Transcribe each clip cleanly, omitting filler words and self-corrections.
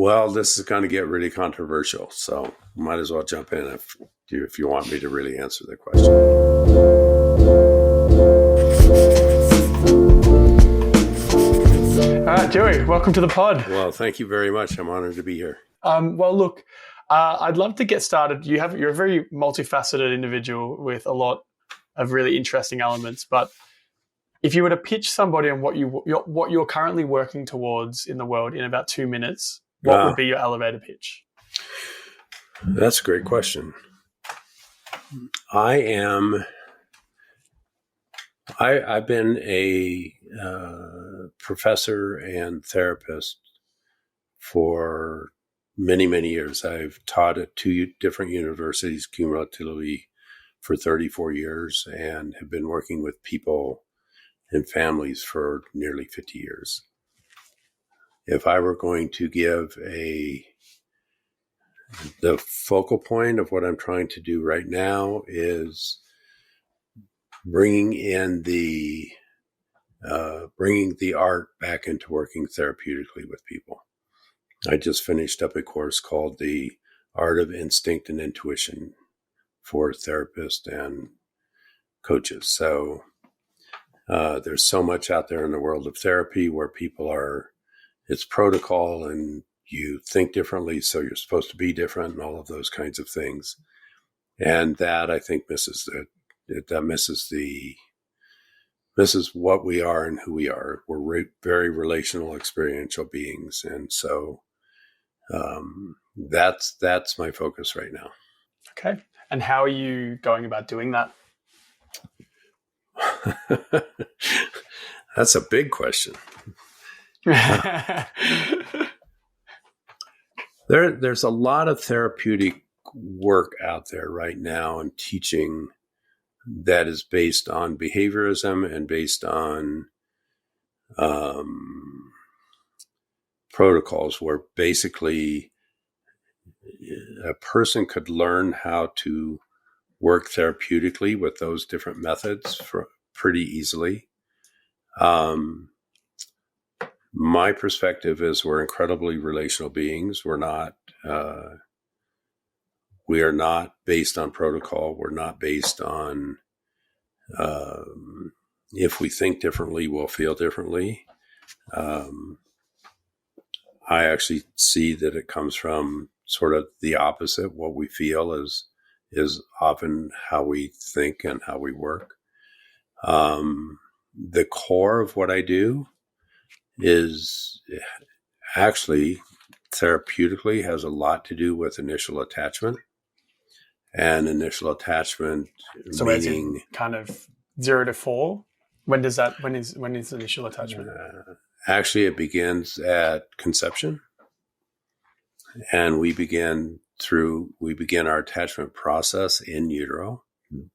Well, this is going to get really controversial, so might as well jump in if you want me to really answer the question. All right, Duey, welcome to the pod. Well, thank you very much. I'm honored to be here. Well, look, I'd love to get started. You're a very multifaceted individual with a lot of really interesting elements, but if you were to pitch somebody on what you're currently working towards in the world in about 2 minutes, what would be your elevator pitch? That's a great question. I've been a professor and therapist for many, many years. I've taught at 2 different universities cumulatively for 34 years and have been working with people and families for nearly 50 years. If I were going to give the focal point of what I'm trying to do right now is bringing the art back into working therapeutically with people. I just finished up a course called The Art of Instinct and Intuition for therapists and coaches. So there's so much out there in the world of therapy where it's protocol and you think differently, so you're supposed to be different and all of those kinds of things. And that, I think, misses what we are and who we are. We're very relational, experiential beings. And so that's my focus right now. Okay. And how are you going about doing that? That's a big question. There's a lot of therapeutic work out there right now and teaching that is based on behaviorism and based on protocols where basically a person could learn how to work therapeutically with those different methods pretty easily. My perspective is we're incredibly relational beings. We are not based on protocol. We're not based on if we think differently, we'll feel differently. I actually see that it comes from sort of the opposite. What we feel is often how we think and how we work. The core of what I do is actually therapeutically has a lot to do with initial attachment. And initial attachment, so meaning kind of 0 to 4. When is initial attachment? Actually, it begins at conception, and we begin our attachment process in utero.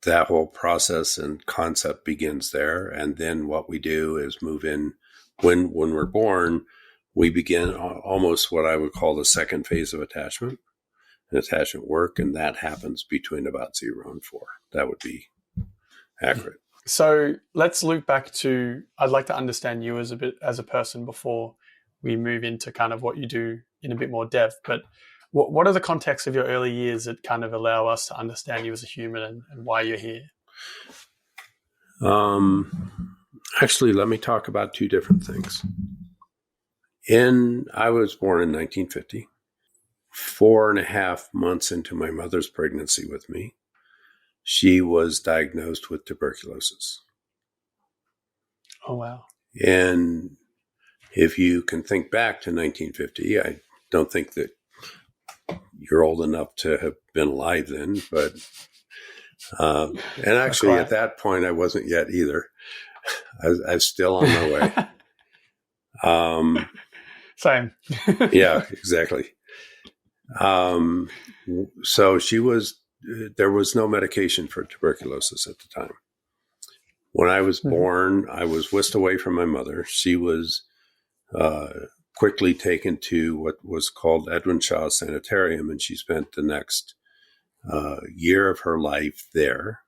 That whole process and concept begins there, and then what we do is move in. When we're born, we begin almost what I would call the second phase of attachment work, and that happens between about 0 and 4. That would be accurate. So let's loop back to, I'd like to understand you as a person before we move into kind of what you do in a bit more depth. But what are the contexts of your early years that kind of allow us to understand you as a human and why you're here? Actually, let me talk about 2 different things. I was born in 1950. 4.5 months into my mother's pregnancy with me, she was diagnosed with tuberculosis. Oh, wow. And if you can think back to 1950, I don't think that you're old enough to have been alive then, but, and actually at that point, I wasn't yet either. I was still on my way. Same. Yeah, exactly. So there was no medication for tuberculosis at the time. When I was born, I was whisked away from my mother. She was quickly taken to what was called Edwin Shaw Sanitarium, and she spent the next year of her life there.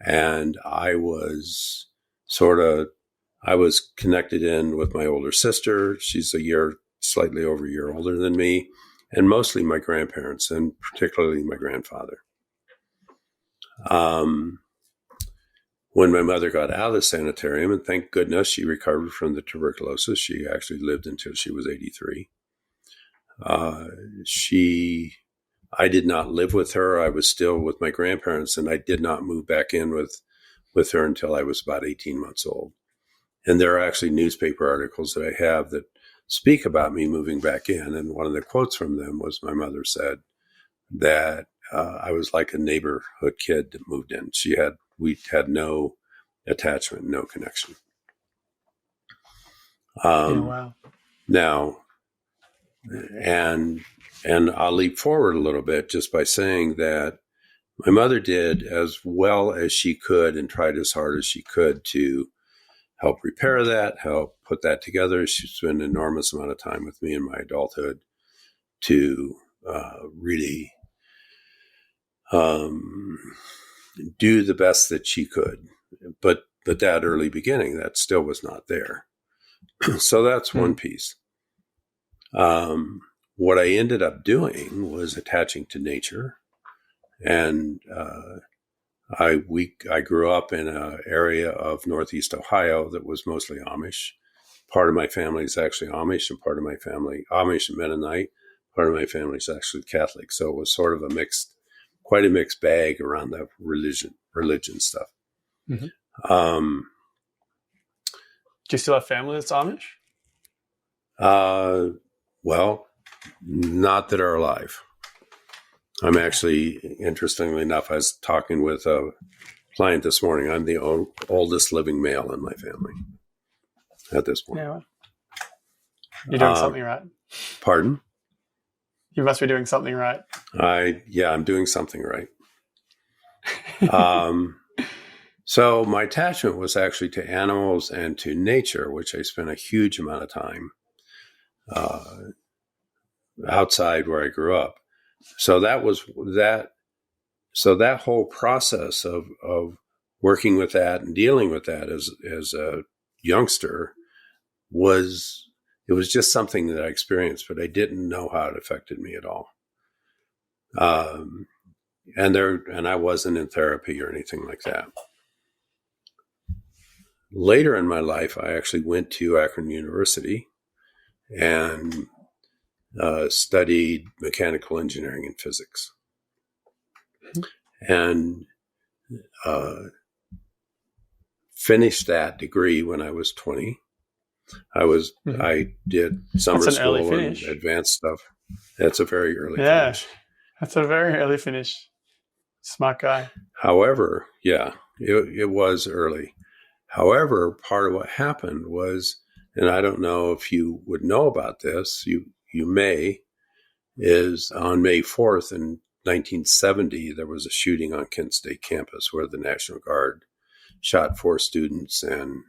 And I was connected in with my older sister. She's a year slightly over a year older than me, and mostly my grandparents, and particularly my grandfather. When my mother got out of the sanitarium, and thank goodness she recovered from the tuberculosis, she actually lived until she was 83. I did not live with her. I was still with my grandparents, and I did not move back in with her until I was about 18 months old. And there are actually newspaper articles that I have that speak about me moving back in. And one of the quotes from them was my mother said that I was like a neighborhood kid that moved in. We had no attachment, no connection. Wow. Now, and I'll leap forward a little bit just by saying that my mother did as well as she could and tried as hard as she could to help repair that, help put that together. She spent an enormous amount of time with me in my adulthood to really do the best that she could. But that early beginning, that still was not there. So that's one piece. What I ended up doing was attaching to nature. And I grew up in an area of Northeast Ohio that was mostly Amish. Part of my family is actually Amish, and part of my family, Amish and Mennonite. Part of my family is actually Catholic. So it was sort of quite a mixed bag around the religion stuff. Mm-hmm. Do you still have family that's Amish? Well, not that are alive. I'm actually, interestingly enough, I was talking with a client this morning. I'm the oldest living male in my family at this point. Yeah. You're doing something right. Pardon? You must be doing something right. I'm doing something right. So my attachment was actually to animals and to nature, which I spent a huge amount of time outside where I grew up. So that was that. So that whole process of working with that and dealing with that as a youngster was just something that I experienced, but I didn't know how it affected me at all. And I wasn't in therapy or anything like that. Later in my life, I actually went to Akron University and studied mechanical engineering and physics. And finished that degree when I was 20. I did summer school and advanced stuff. That's a very early finish. That's a very early finish. Smart guy. However, it was early. However, part of what happened was, and I don't know if you would know about this, you may, is on May 4th in 1970, there was a shooting on Kent State campus where the National Guard shot 4 students and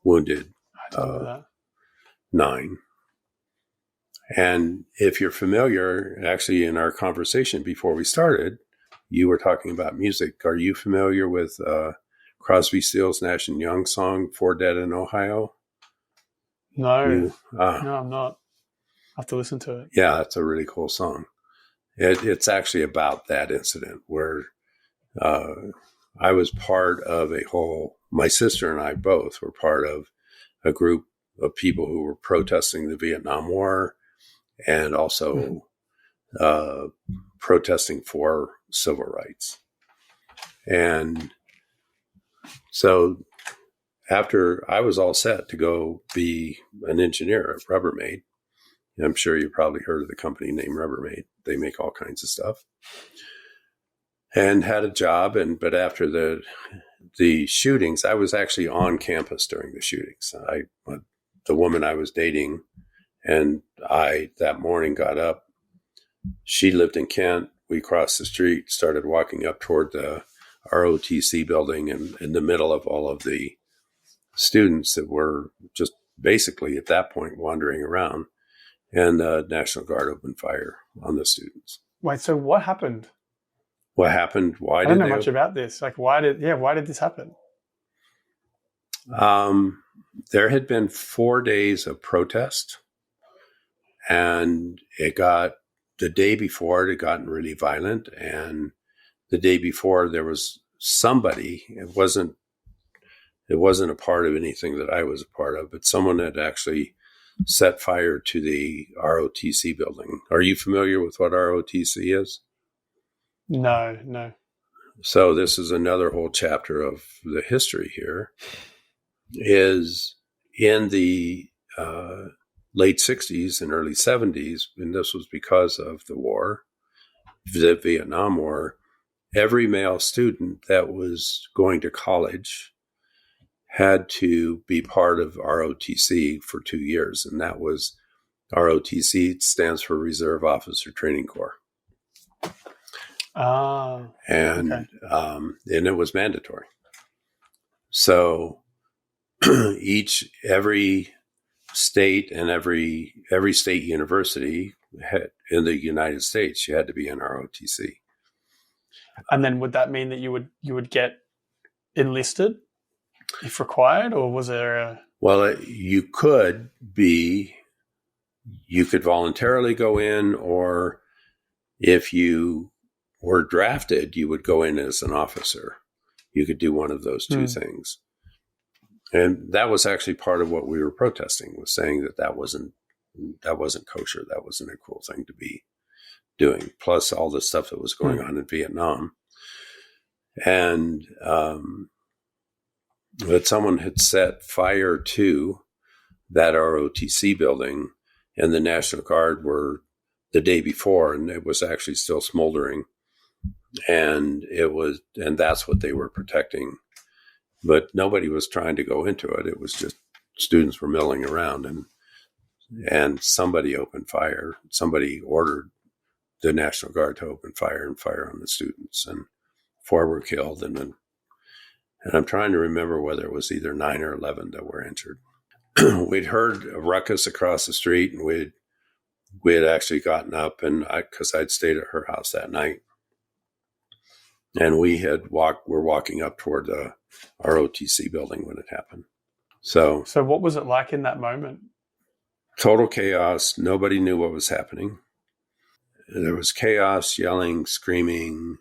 wounded 9. And if you're familiar, actually in our conversation before we started, you were talking about music. Are you familiar with Crosby, Stills, Nash & Young song, 4 Dead in Ohio? No, I'm not. I have to listen to it. Yeah, it's a really cool song. It's actually about that incident where I was part of my sister and I both were part of a group of people who were protesting the Vietnam War and also protesting for civil rights. And so after I was all set to go be an engineer at Rubbermaid, I'm sure you probably heard of the company named Rubbermaid. They make all kinds of stuff. And had a job, but after the shootings, I was actually on campus during the shootings. The woman I was dating and I that morning got up. She lived in Kent. We crossed the street, started walking up toward the ROTC building, and in the middle of all of the students that were just basically at that point wandering around. And the National Guard opened fire on the students. Wait, so what happened? What happened? Why I don't know much about this. Like, why did this happen? There had been 4 days of protest, And the day before, it had gotten really violent. And the day before, there was somebody, it wasn't a part of anything that I was a part of, but someone had actually set fire to the ROTC building. Are you familiar with what ROTC is? No. So this is another whole chapter of the history here. Is in the late 60s and early 70s, and this was because of the war, the Vietnam War, every male student that was going to college had to be part of ROTC for 2 years. And that was ROTC stands for Reserve Officer Training Corps. And it was mandatory. So every state and every state university in the United States, you had to be in ROTC. And then would that mean that you would get enlisted if required, or was there a... Well, you could voluntarily go in, or if you were drafted, you would go in as an officer. You could do one of those two things. And that was actually part of what we were protesting, was saying that wasn't kosher. That wasn't a cool thing to be doing. Plus all the stuff that was going on in Vietnam. And, but someone had set fire to that ROTC building, and the National Guard were the day before, and it was actually still smoldering. And that's what they were protecting. But nobody was trying to go into it. It was just students were milling around, and somebody opened fire. Somebody ordered the National Guard to open fire and fire on the students, and 4 were killed. And I'm trying to remember whether it was either 9 or 11 that were injured. We'd heard a ruckus across the street, and we had actually gotten up, and because I'd stayed at her house that night, and we're walking up toward the ROTC building when it happened. So what was it like in that moment? Total chaos. Nobody knew what was happening. There was chaos, yelling, screaming.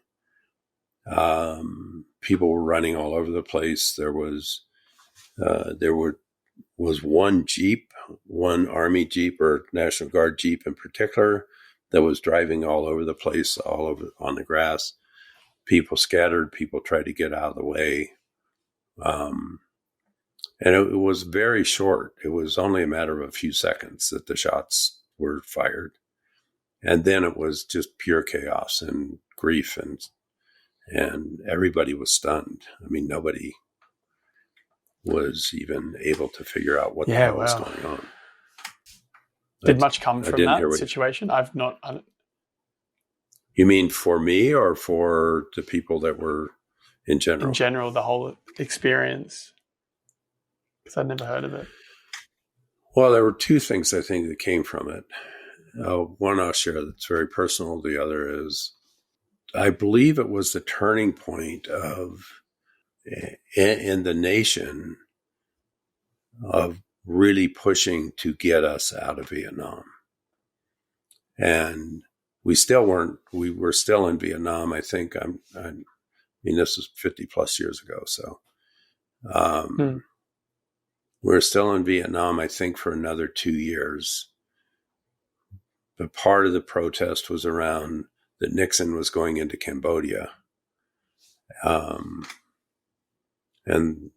People were running all over the place. There was one Jeep, one Army Jeep or National Guard Jeep in particular, that was driving all over the place, all over on the grass. People scattered. People tried to get out of the way. And it was very short. It was only a matter of a few seconds that the shots were fired. And then it was just pure chaos and grief, and everybody was stunned. I mean, nobody was even able to figure out what the hell was going on. Did much come from that situation? You mean for me or for the people that were in general? In general, the whole experience. Because I'd never heard of it. Well, there were 2 things I think that came from it. One I'll share that's very personal. The other is, I believe it was the turning point in the nation of really pushing to get us out of Vietnam. And we were still in Vietnam. I think I mean, this was 50 plus years ago. So, we're still in Vietnam, I think, for another 2 years. But part of the protest was around that Nixon was going into Cambodia, and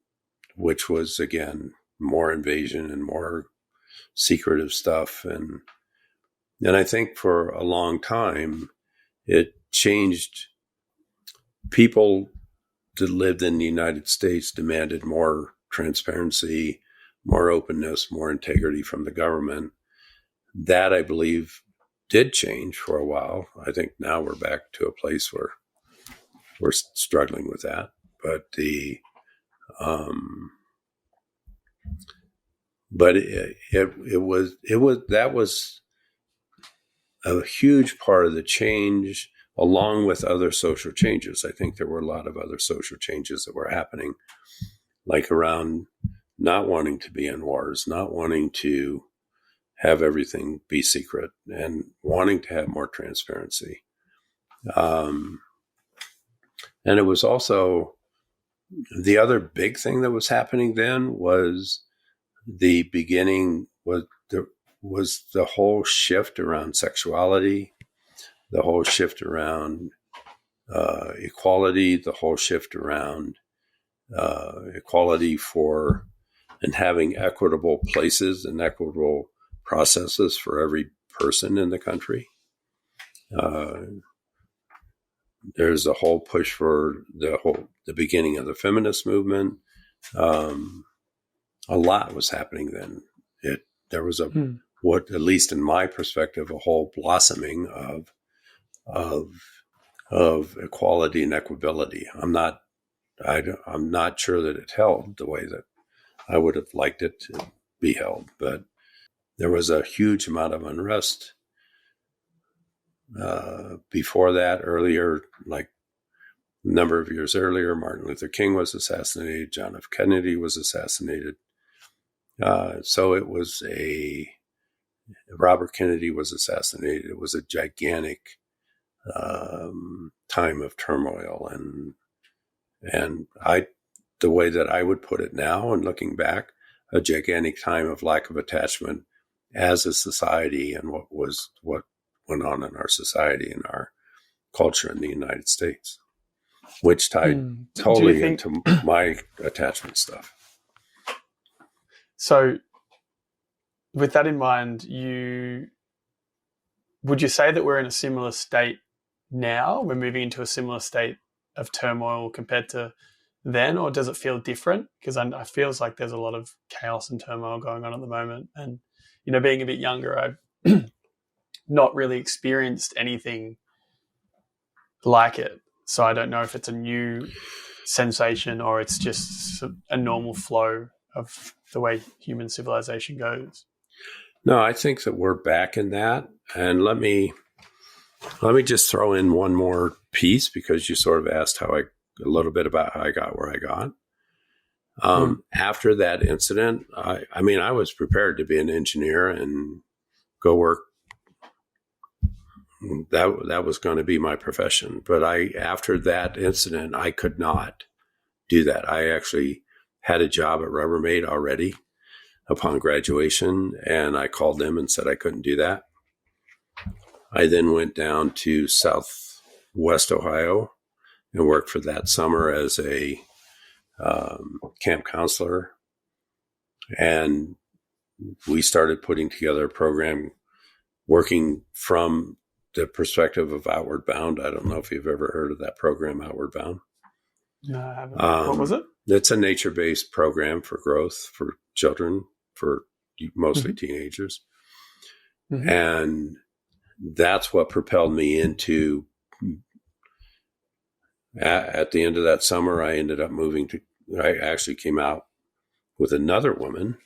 which was, again, more invasion and more secretive stuff. And I think for a long time, it changed. People that lived in the United States demanded more transparency, more openness, more integrity from the government. That, I believe, did change for a while. I think now we're back to a place where we're struggling with that. But that was a huge part of the change, along with other social changes. I think there were a lot of other social changes that were happening, like around not wanting to be in wars, not wanting to have everything be secret and wanting to have more transparency. And it was also the other big thing that was happening then was the beginning was the whole shift around sexuality, the whole shift around equality, the whole shift around equality for and having equitable places and equitable processes for every person in the country. There's a whole push for the beginning of the feminist movement. A lot was happening then. There was what, at least in my perspective, a whole blossoming of equality and equability. I'm not sure that it held the way that I would have liked it to be held, but there was a huge amount of unrest before that. Earlier, like a number of years earlier, Martin Luther King was assassinated, John F. Kennedy was assassinated. So it was Robert Kennedy was assassinated. It was a gigantic time of turmoil, and the way that I would put it now, and looking back, a gigantic time of lack of attachment as a society, and what went on in our society and our culture in the United States, which tied totally into my attachment stuff. So with that in mind, would you say that we're in a similar state now? We're moving into a similar state of turmoil compared to then, or does it feel different? Because I feels like there's a lot of chaos and turmoil going on at the moment. And, being a bit younger, I've not really experienced anything like it. So I don't know if it's a new sensation or it's just a normal flow of the way human civilization goes. No, I think that we're back in that. And let me just throw in one more piece, because you sort of asked a little bit about how I got where I got. After that incident, I was prepared to be an engineer and go work. That was going to be my profession. But after that incident, I could not do that. I actually had a job at Rubbermaid already upon graduation, and I called them and said I couldn't do that. I then went down to Southwest Ohio and worked for that summer as a camp counselor. And we started putting together a program working from the perspective of Outward Bound. I don't know if you've ever heard of that program, Outward Bound. No, I haven't. What was it? It's a nature-based program for growth for children, for mostly teenagers. Mm-hmm. And that's what propelled me into, at the end of that summer, I ended up I actually came out with another woman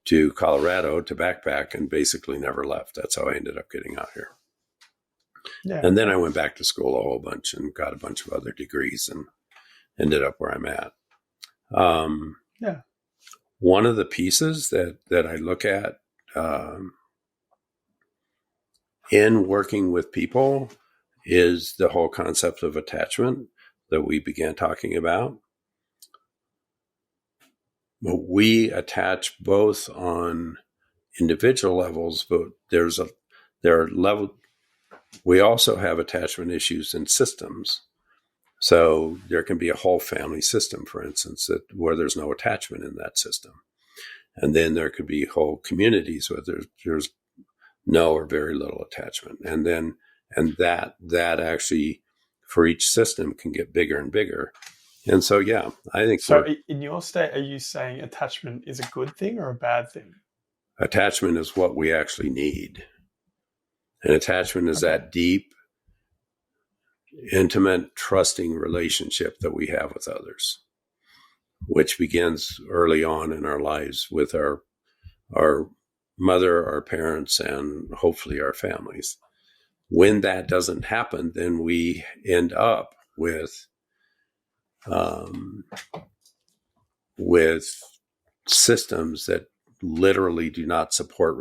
to Colorado to backpack and basically never left. That's how I ended up getting out here. Yeah. And then I went back to school a whole bunch and got a bunch of other degrees and ended up where I'm at. One of the pieces that I look at in working with people is the whole concept of attachment that we began talking about. But we attach both on individual levels, but we also have attachment issues in systems. So there can be a whole family system, for instance, where there's no attachment in that system. And then there could be whole communities where there's no or very little attachment. And that actually, for each system, can get bigger and bigger. And so, yeah, I think. So in your state, are you saying attachment is a good thing or a bad thing? Attachment is what we actually need. And attachment is that deep, intimate, trusting relationship that we have with others, which begins early on in our lives with our mother, our parents, and hopefully our families. When that doesn't happen, then we end up with systems that literally do not support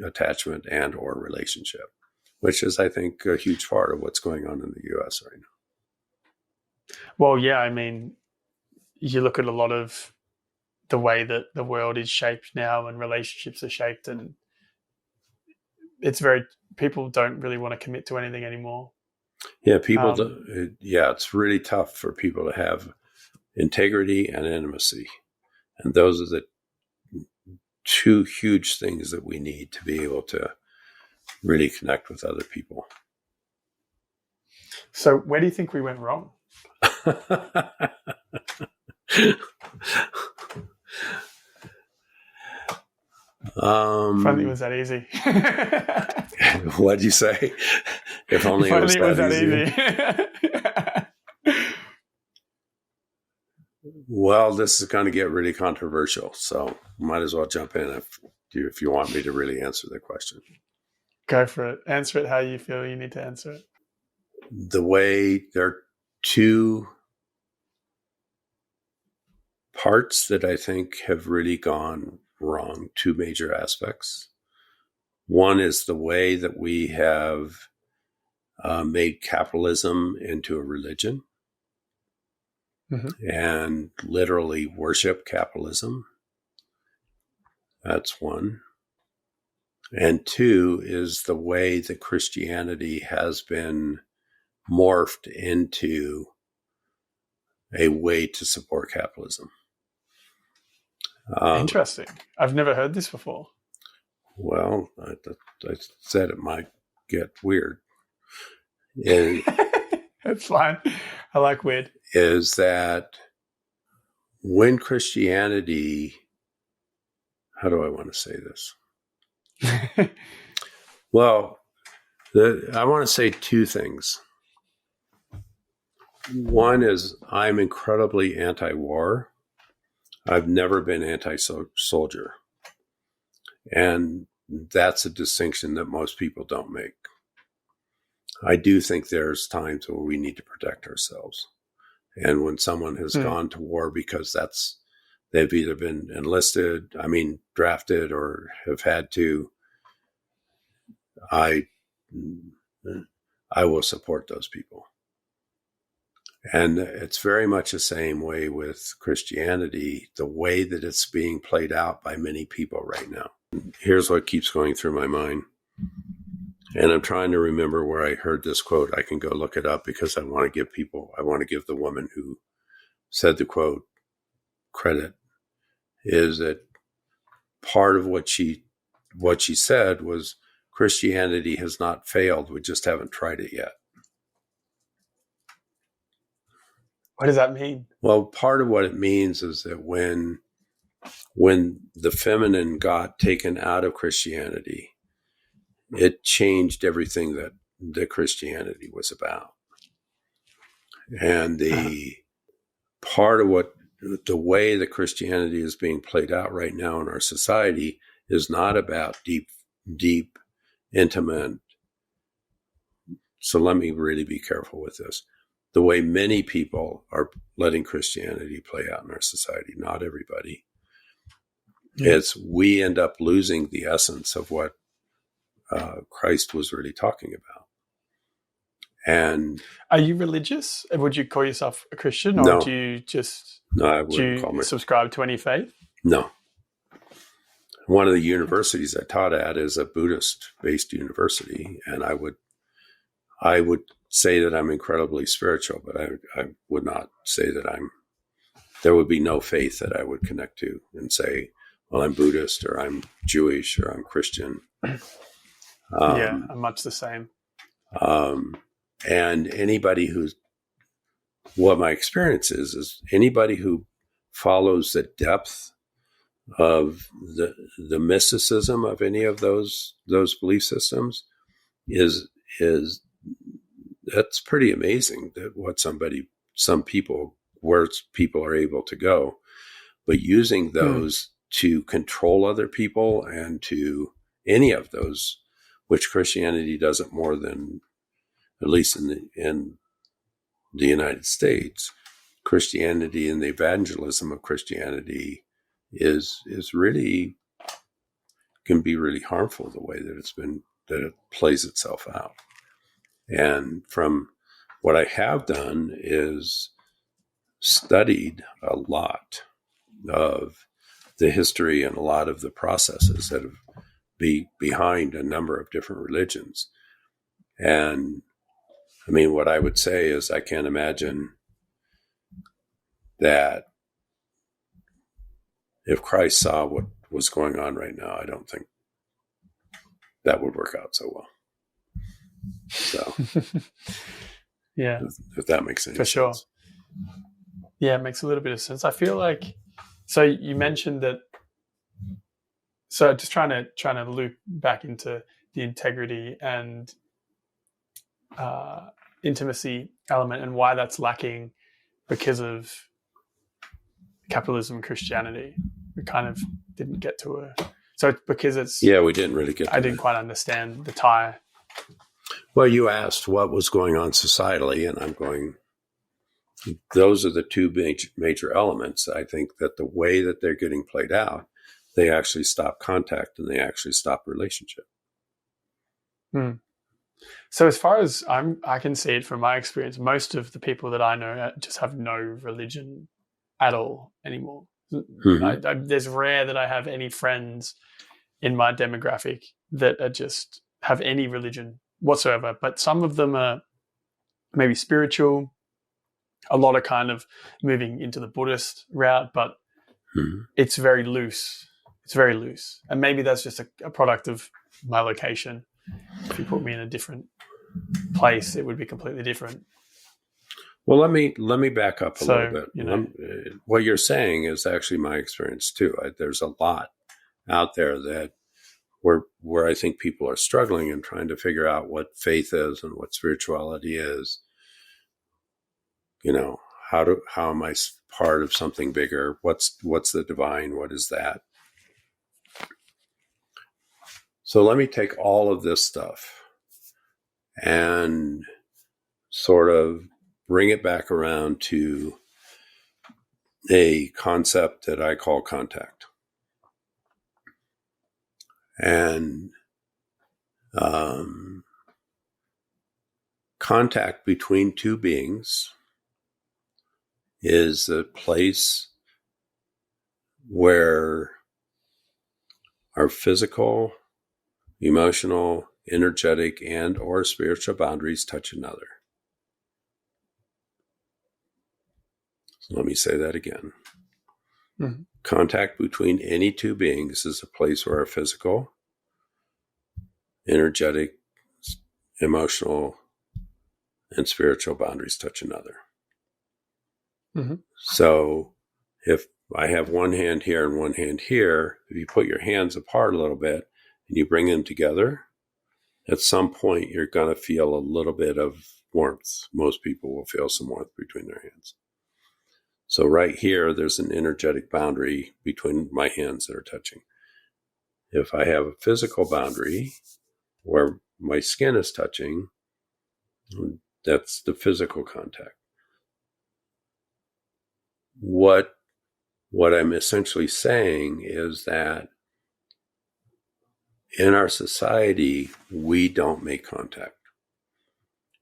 attachment and or relationship, which is, I think, a huge part of what's going on in the U.S. right now. Well, yeah, I mean, you look at a lot of the way that the world is shaped now and relationships are shaped, and people don't really want to commit to anything anymore. Yeah, it's really tough for people to have integrity and intimacy. And those are the two huge things that we need to be able to really connect with other people. So where do you think we went wrong? If only it was that easy. What'd you say? If only it was that easy. Well, this is going to get really controversial, so might as well jump in if you want me to really answer the question. Go for it. Answer it how you feel you need to answer it. The way there are two parts that I think have really gone wrong, two major aspects. One is the way that we have made capitalism into a religion. Mm-hmm. And literally worship capitalism. That's one. And two is the way that Christianity has been morphed into a way to support capitalism. Interesting. I've never heard this before. Well, I said it might get weird. That's fine. I like weird. Is that when Christianity, how do I want to say this? Well, I want to say two things. One is I'm incredibly anti-war. I've never been anti-soldier. And that's a distinction that most people don't make. I do think there's times where we need to protect ourselves. And when someone has gone to war because they've either been drafted or have had to, I will support those people. And it's very much the same way with Christianity, the way that it's being played out by many people right now. Here's what keeps going through my mind. And I'm trying to remember where I heard this quote. I can go look it up because I want to give the woman who said the quote credit, is that part of what she said was Christianity has not failed. We just haven't tried it yet. What does that mean? Well, part of what it means is that when the feminine got taken out of Christianity, it changed everything that Christianity was about. And the part of the way that Christianity is being played out right now in our society is not about deep, intimate. So let me really be careful with this. The way many people are letting Christianity play out in our society, not everybody, is we end up losing the essence of what Christ was really talking about. And are you religious? Would you call yourself a Christian, or no. do you just I wouldn't call myself. Subscribe to any faith? No. One of the universities I taught at is a Buddhist-based university, and I would say that I'm incredibly spiritual, but I would not say that there would be no faith that I would connect to and say, well, I'm Buddhist or I'm Jewish or I'm Christian. I'm much the same. And anybody what my experience is anybody who follows the depth of the mysticism of any of those belief systems is that's pretty amazing that where people are able to go, but using those to control other people and to any of those, which Christianity doesn't more than, at least in the United States, Christianity and the evangelism of Christianity is really can be really harmful the way that it plays itself out. And from what I have done is studied a lot of the history and a lot of the processes that have behind a number of different religions. And I mean, what I would say is I can't imagine that if Christ saw what was going on right now, I don't think that would work out so well. So, yeah, if that makes any sense. For sure. Yeah, it makes a little bit of sense. I feel like, so you mentioned that, so just trying to loop back into the integrity and intimacy element and why that's lacking because of capitalism and Christianity. We kind of didn't get to so because it's... Yeah, we didn't really get to I didn't quite understand the tie. Well, you asked what was going on societally, and I'm going, those are the two major elements. I think that the way that they're getting played out, they actually stop contact and they actually stop relationship. So as far as I can see it from my experience, most of the people that I know just have no religion at all anymore. Mm-hmm. There's rare that I have any friends in my demographic that are just have any religion whatsoever, but some of them are maybe spiritual. A lot are kind of moving into the Buddhist route, but it's very loose. It's very loose. And maybe that's just a product of my location. If you put me in a different place, it would be completely different. Well, let me back up a little bit. You know, what you're saying is actually my experience too. There's a lot out there that where I think people are struggling and trying to figure out what faith is and what spirituality is. You know, how am I part of something bigger? What's the divine? What is that? So let me take all of this stuff and sort of bring it back around to a concept that I call contact. And contact between two beings is a place where our physical, emotional, energetic, and or spiritual boundaries touch another. So let me say that again. Mm-hmm. Contact between any two beings is a place where our physical, energetic, emotional, and spiritual boundaries touch another. Mm-hmm. So if I have one hand here and one hand here, if you put your hands apart a little bit and you bring them together, at some point you're going to feel a little bit of warmth. Most people will feel some warmth between their hands. So right here, there's an energetic boundary between my hands that are touching. If I have a physical boundary where my skin is touching, that's the physical contact. What I'm essentially saying is that in our society, we don't make contact.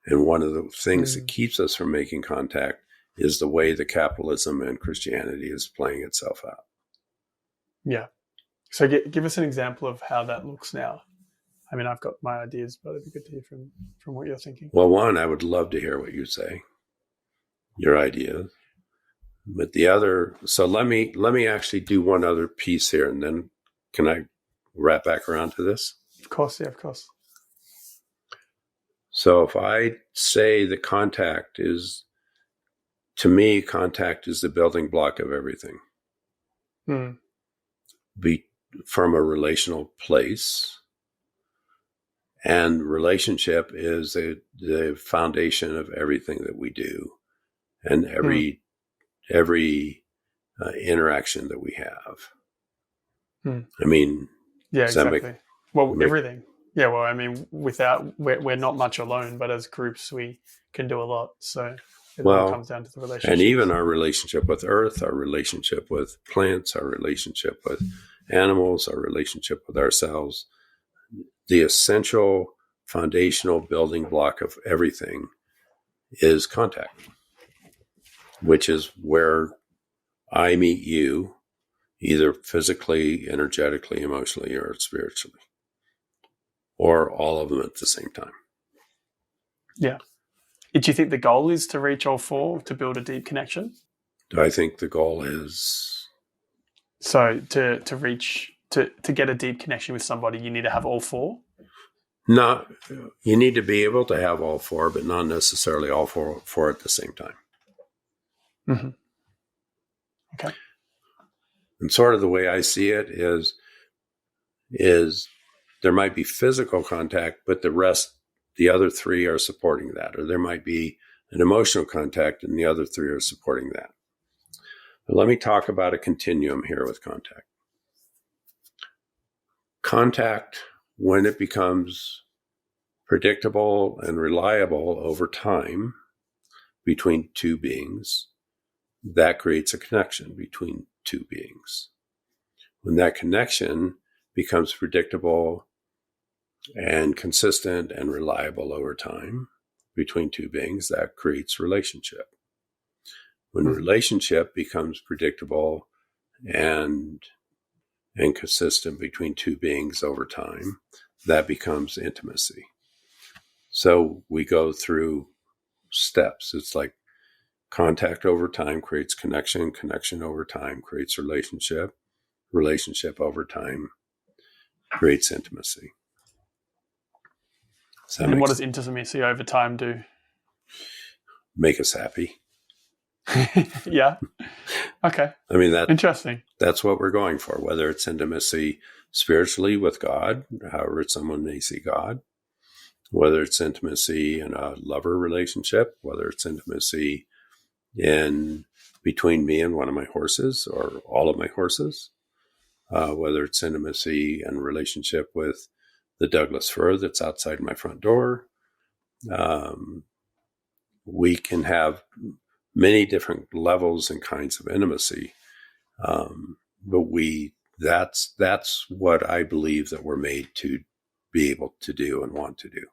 And one of the things that keeps us from making contact is the way the capitalism and Christianity is playing itself out. Yeah. So give us an example of how that looks now. I mean, I've got my ideas, but it'd be good to hear from what you're thinking. Well, one, I would love to hear what you say, your ideas. But the other, so let me actually do one other piece here, and then can I wrap back around to this? Of course, yeah, of course. So if I say that contact is, to me, contact is the building block of everything. From a relational place. And relationship is the foundation of everything that we do and every interaction that we have. I mean, yeah, exactly. Everything. Yeah, well, I mean, we're not much alone, but as groups, we can do a lot. So it all comes down to the relationship. And even our relationship with Earth, our relationship with plants, our relationship with animals, our relationship with ourselves. The essential foundational building block of everything is contact, which is where I meet you, either physically, energetically, emotionally, or spiritually, or all of them at the same time. Yeah. Do you think the goal is to reach all four, to build a deep connection? Do I think the goal is... So to get a deep connection with somebody, you need to have all four? Not, you need to be able to have all four, but not necessarily all four at the same time. Mm-hmm. Okay. And sort of the way I see it is there might be physical contact, but the other three are supporting that. Or there might be an emotional contact and the other three are supporting that. But let me talk about a continuum here with contact. Contact, when it becomes predictable and reliable over time between two beings, that creates a connection between two beings. When that connection becomes predictable and consistent and reliable over time between two beings, that creates relationship. When relationship becomes predictable and consistent between two beings over time, that becomes intimacy. So we go through steps. It's like contact over time creates connection, connection over time creates relationship, relationship over time creates intimacy. And what does intimacy over time do? Make us happy. Yeah. Okay. I mean, interesting. That's what we're going for, whether it's intimacy spiritually with God, however someone may see God, whether it's intimacy in a lover relationship, whether it's intimacy in between me and one of my horses or all of my horses, whether it's intimacy and relationship with the Douglas fir that's outside my front door. We can have many different levels and kinds of intimacy. But that's what I believe that we're made to be able to do and want to do.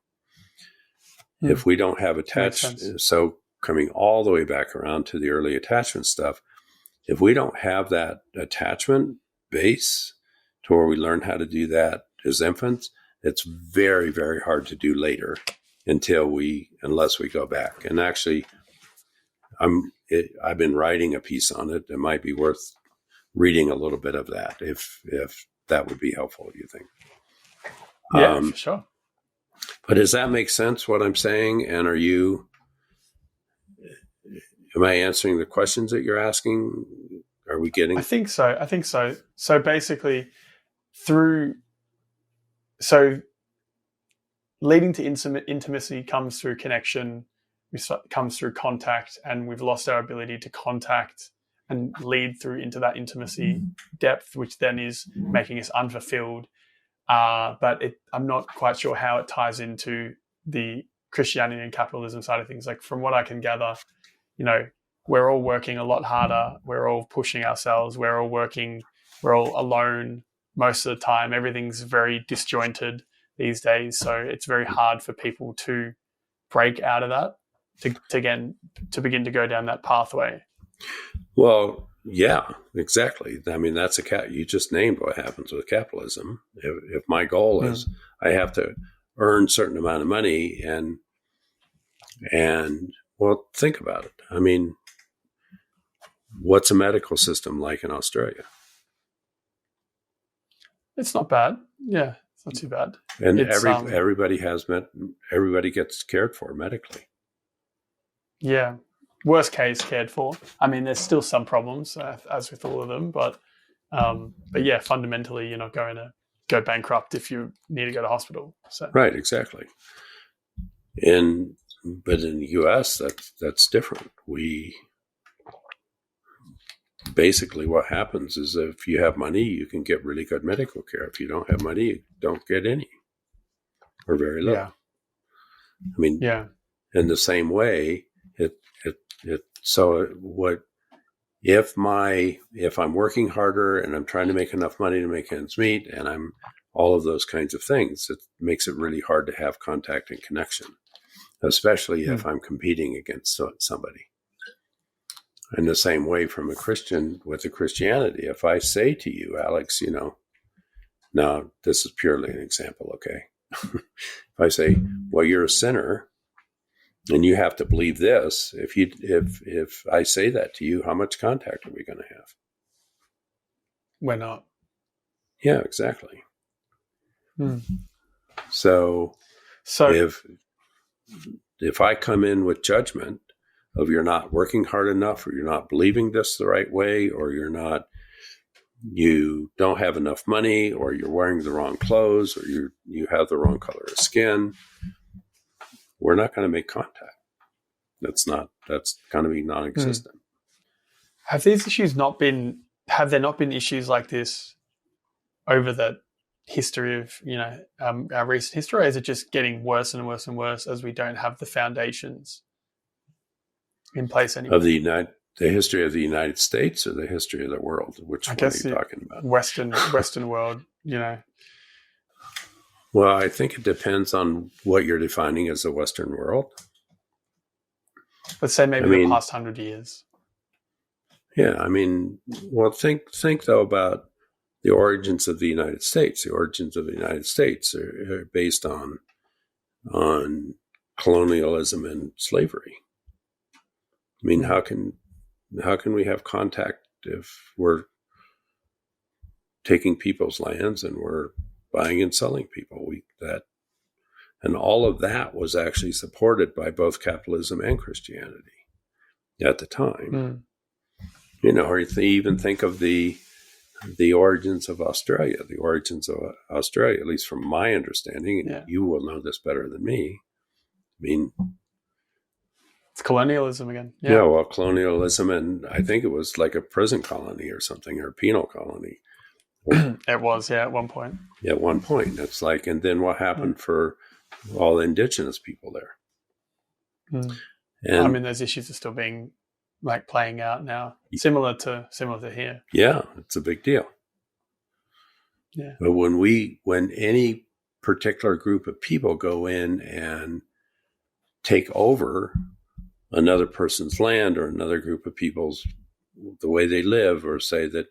If we don't have attachment, so coming all the way back around to the early attachment stuff, if we don't have that attachment base to where we learn how to do that as infants, it's very, very hard to do later unless we go back. And actually, I've been writing a piece on it. It might be worth reading a little bit of that if that would be helpful, you think? Yeah, for sure. But does that make sense, what I'm saying? And am I answering the questions that you're asking? Are we getting? I think so. So basically, leading to intimacy comes through connection, comes through contact, and we've lost our ability to contact and lead through into that intimacy depth, which then is making us unfulfilled. But I'm not quite sure how it ties into the Christianity and capitalism side of things. Like from what I can gather, we're all working a lot harder. We're all pushing ourselves. We're all alone most of the time. Everything's very disjointed these days. So it's very hard for people to break out of that, to begin to go down that pathway. Well, yeah, exactly. I mean, that's you just named what happens with capitalism. If my goal is I have to earn a certain amount of money and well, think about it. I mean, what's a medical system like in Australia? It's not bad. Yeah, it's not too bad. And everybody gets cared for medically. Yeah. Worst case cared for. I mean, there's still some problems, as with all of them, but yeah, fundamentally, you're not going to go bankrupt if you need to go to hospital. So. Right, exactly. But in the U.S., that's different. Basically what happens is if you have money, you can get really good medical care. If you don't have money, you don't get any or very little. Yeah. I mean, in the same way, so what if I'm working harder and I'm trying to make enough money to make ends meet, and I'm all of those kinds of things, it makes it really hard to have contact and connection, especially if I'm competing against somebody. In the same way, from a Christian with a Christianity, if I say to you, Alex, now this is purely an example, okay? If I say, well, you're a sinner and you have to believe this, if I say that to you, how much contact are we going to have? We're not. Yeah, exactly. So if I come in with judgment of you're not working hard enough, or you're not believing this the right way, or you don't have enough money, or you're wearing the wrong clothes, or you have the wrong color of skin, we're not going to make contact. That's going to be non-existent. Have there not been issues like this over the history of, our recent history? Or is it just getting worse and worse and worse as we don't have the foundations in place anymore? Of the history of the United States or the history of the world? Which one are you talking about? Western world, Well, I think it depends on what you're defining as the Western world. Let's say maybe the past 100 years. Yeah, well, think though about the origins of the United States. The origins of the United States are based on colonialism and slavery. How can we have contact if we're taking people's lands and we're buying and selling people? And all of that was actually supported by both capitalism and Christianity at the time. Or you even think of the origins of Australia. The origins of Australia, at least from my understanding, and you will know this better than me. It's colonialism again. Yeah, well, colonialism, and I think it was like a prison colony or something, or a penal colony. It was, at one point. At one point. It's like, and then what happened for all the indigenous people there? And those issues are still being playing out now, similar to here. Yeah, it's a big deal. Yeah. But when any particular group of people go in and take over another person's land or another group of people's, the way they live, or say that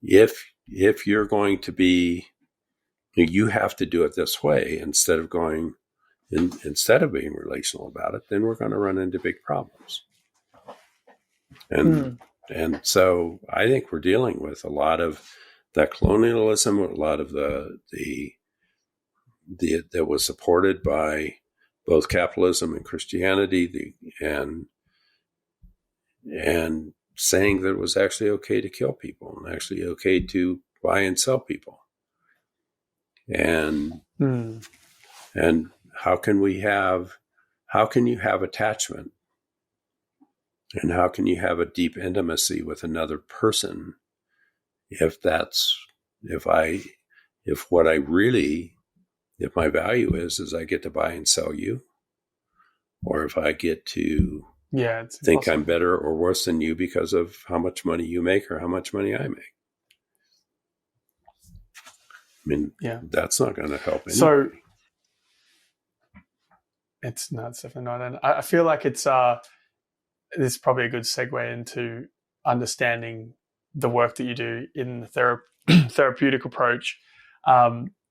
if you're going to be, you have to do it this way instead of being relational about it, then we're going to run into big problems. And so I think we're dealing with a lot of that colonialism, a lot of the that was supported by both capitalism and Christianity, and saying that it was actually okay to kill people and actually okay to buy and sell people. And how can you have attachment, and how can you have a deep intimacy with another person if my value is I get to buy and sell you, or if I get to think I'm better or worse than you because of how much money you make or how much money I make. That's not going to help anybody. So it's definitely not. And I feel like this is probably a good segue into understanding the work that you do in the therapeutic approach.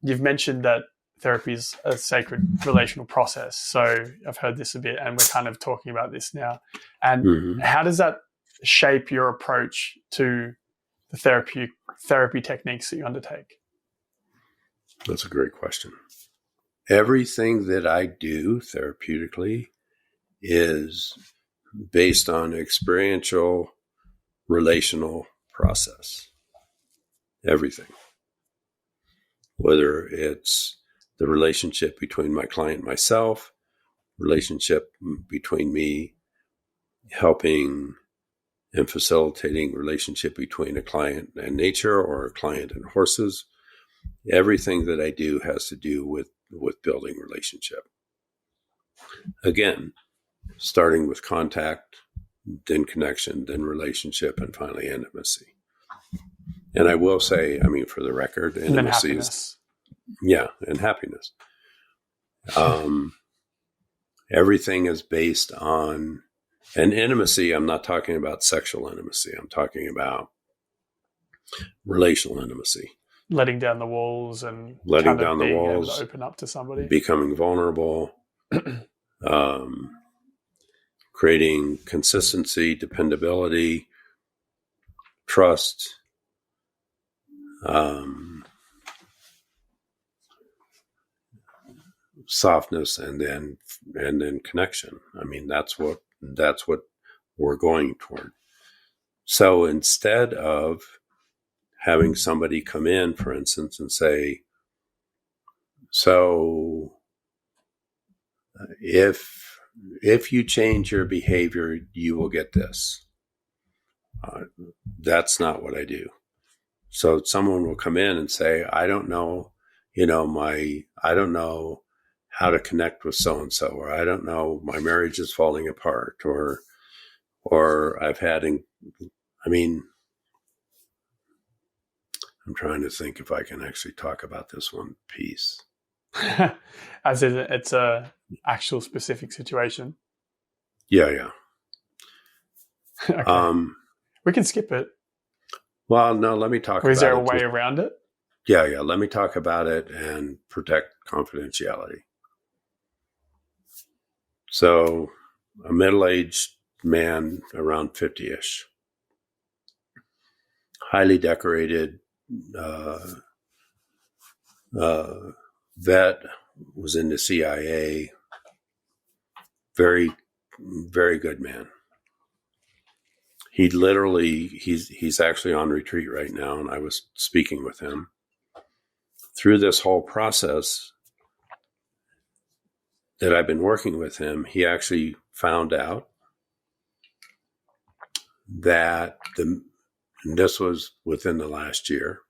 You've mentioned that therapy is a sacred relational process. So I've heard this a bit, and we're kind of talking about this now. And how does that shape your approach to the therapy techniques that you undertake? That's a great question. Everything that I do therapeutically is based on experiential relational process. Everything. Whether it's the relationship between my client and myself, relationship between me helping and facilitating relationship between a client and nature or a client and horses. Everything that I do has to do with building relationship. Again, starting with contact then connection, then relationship, and finally intimacy. And I will say, I mean, for the record, intimacy is, and happiness. Everything is based on, and intimacy, I'm not talking about sexual intimacy. I'm talking about relational intimacy. Letting down the walls and letting kind of down the being walls, able to open up to somebody. Becoming vulnerable, creating consistency, dependability, trust, softness, and then connection. I mean, that's what we're going toward. So instead of having somebody come in, for instance, and say, so if you change your behavior, you will get this. That's not what I do. So someone will come in and say, I don't know, I don't know how to connect with so-and-so, or I don't know, my marriage is falling apart, or I've had, I'm trying to think if I can actually talk about this one piece. As in it's a actual specific situation. Yeah. Okay. We can skip it. Well, no, let me talk about it. Is there a way around it? Yeah. Let me talk about it and protect confidentiality. So a middle-aged man around 50-ish, highly decorated, vet, was in the CIA, very, very good man. He's actually on retreat right now, and I was speaking with him. Through this whole process that I've been working with him, he actually found out that and this was within the last year,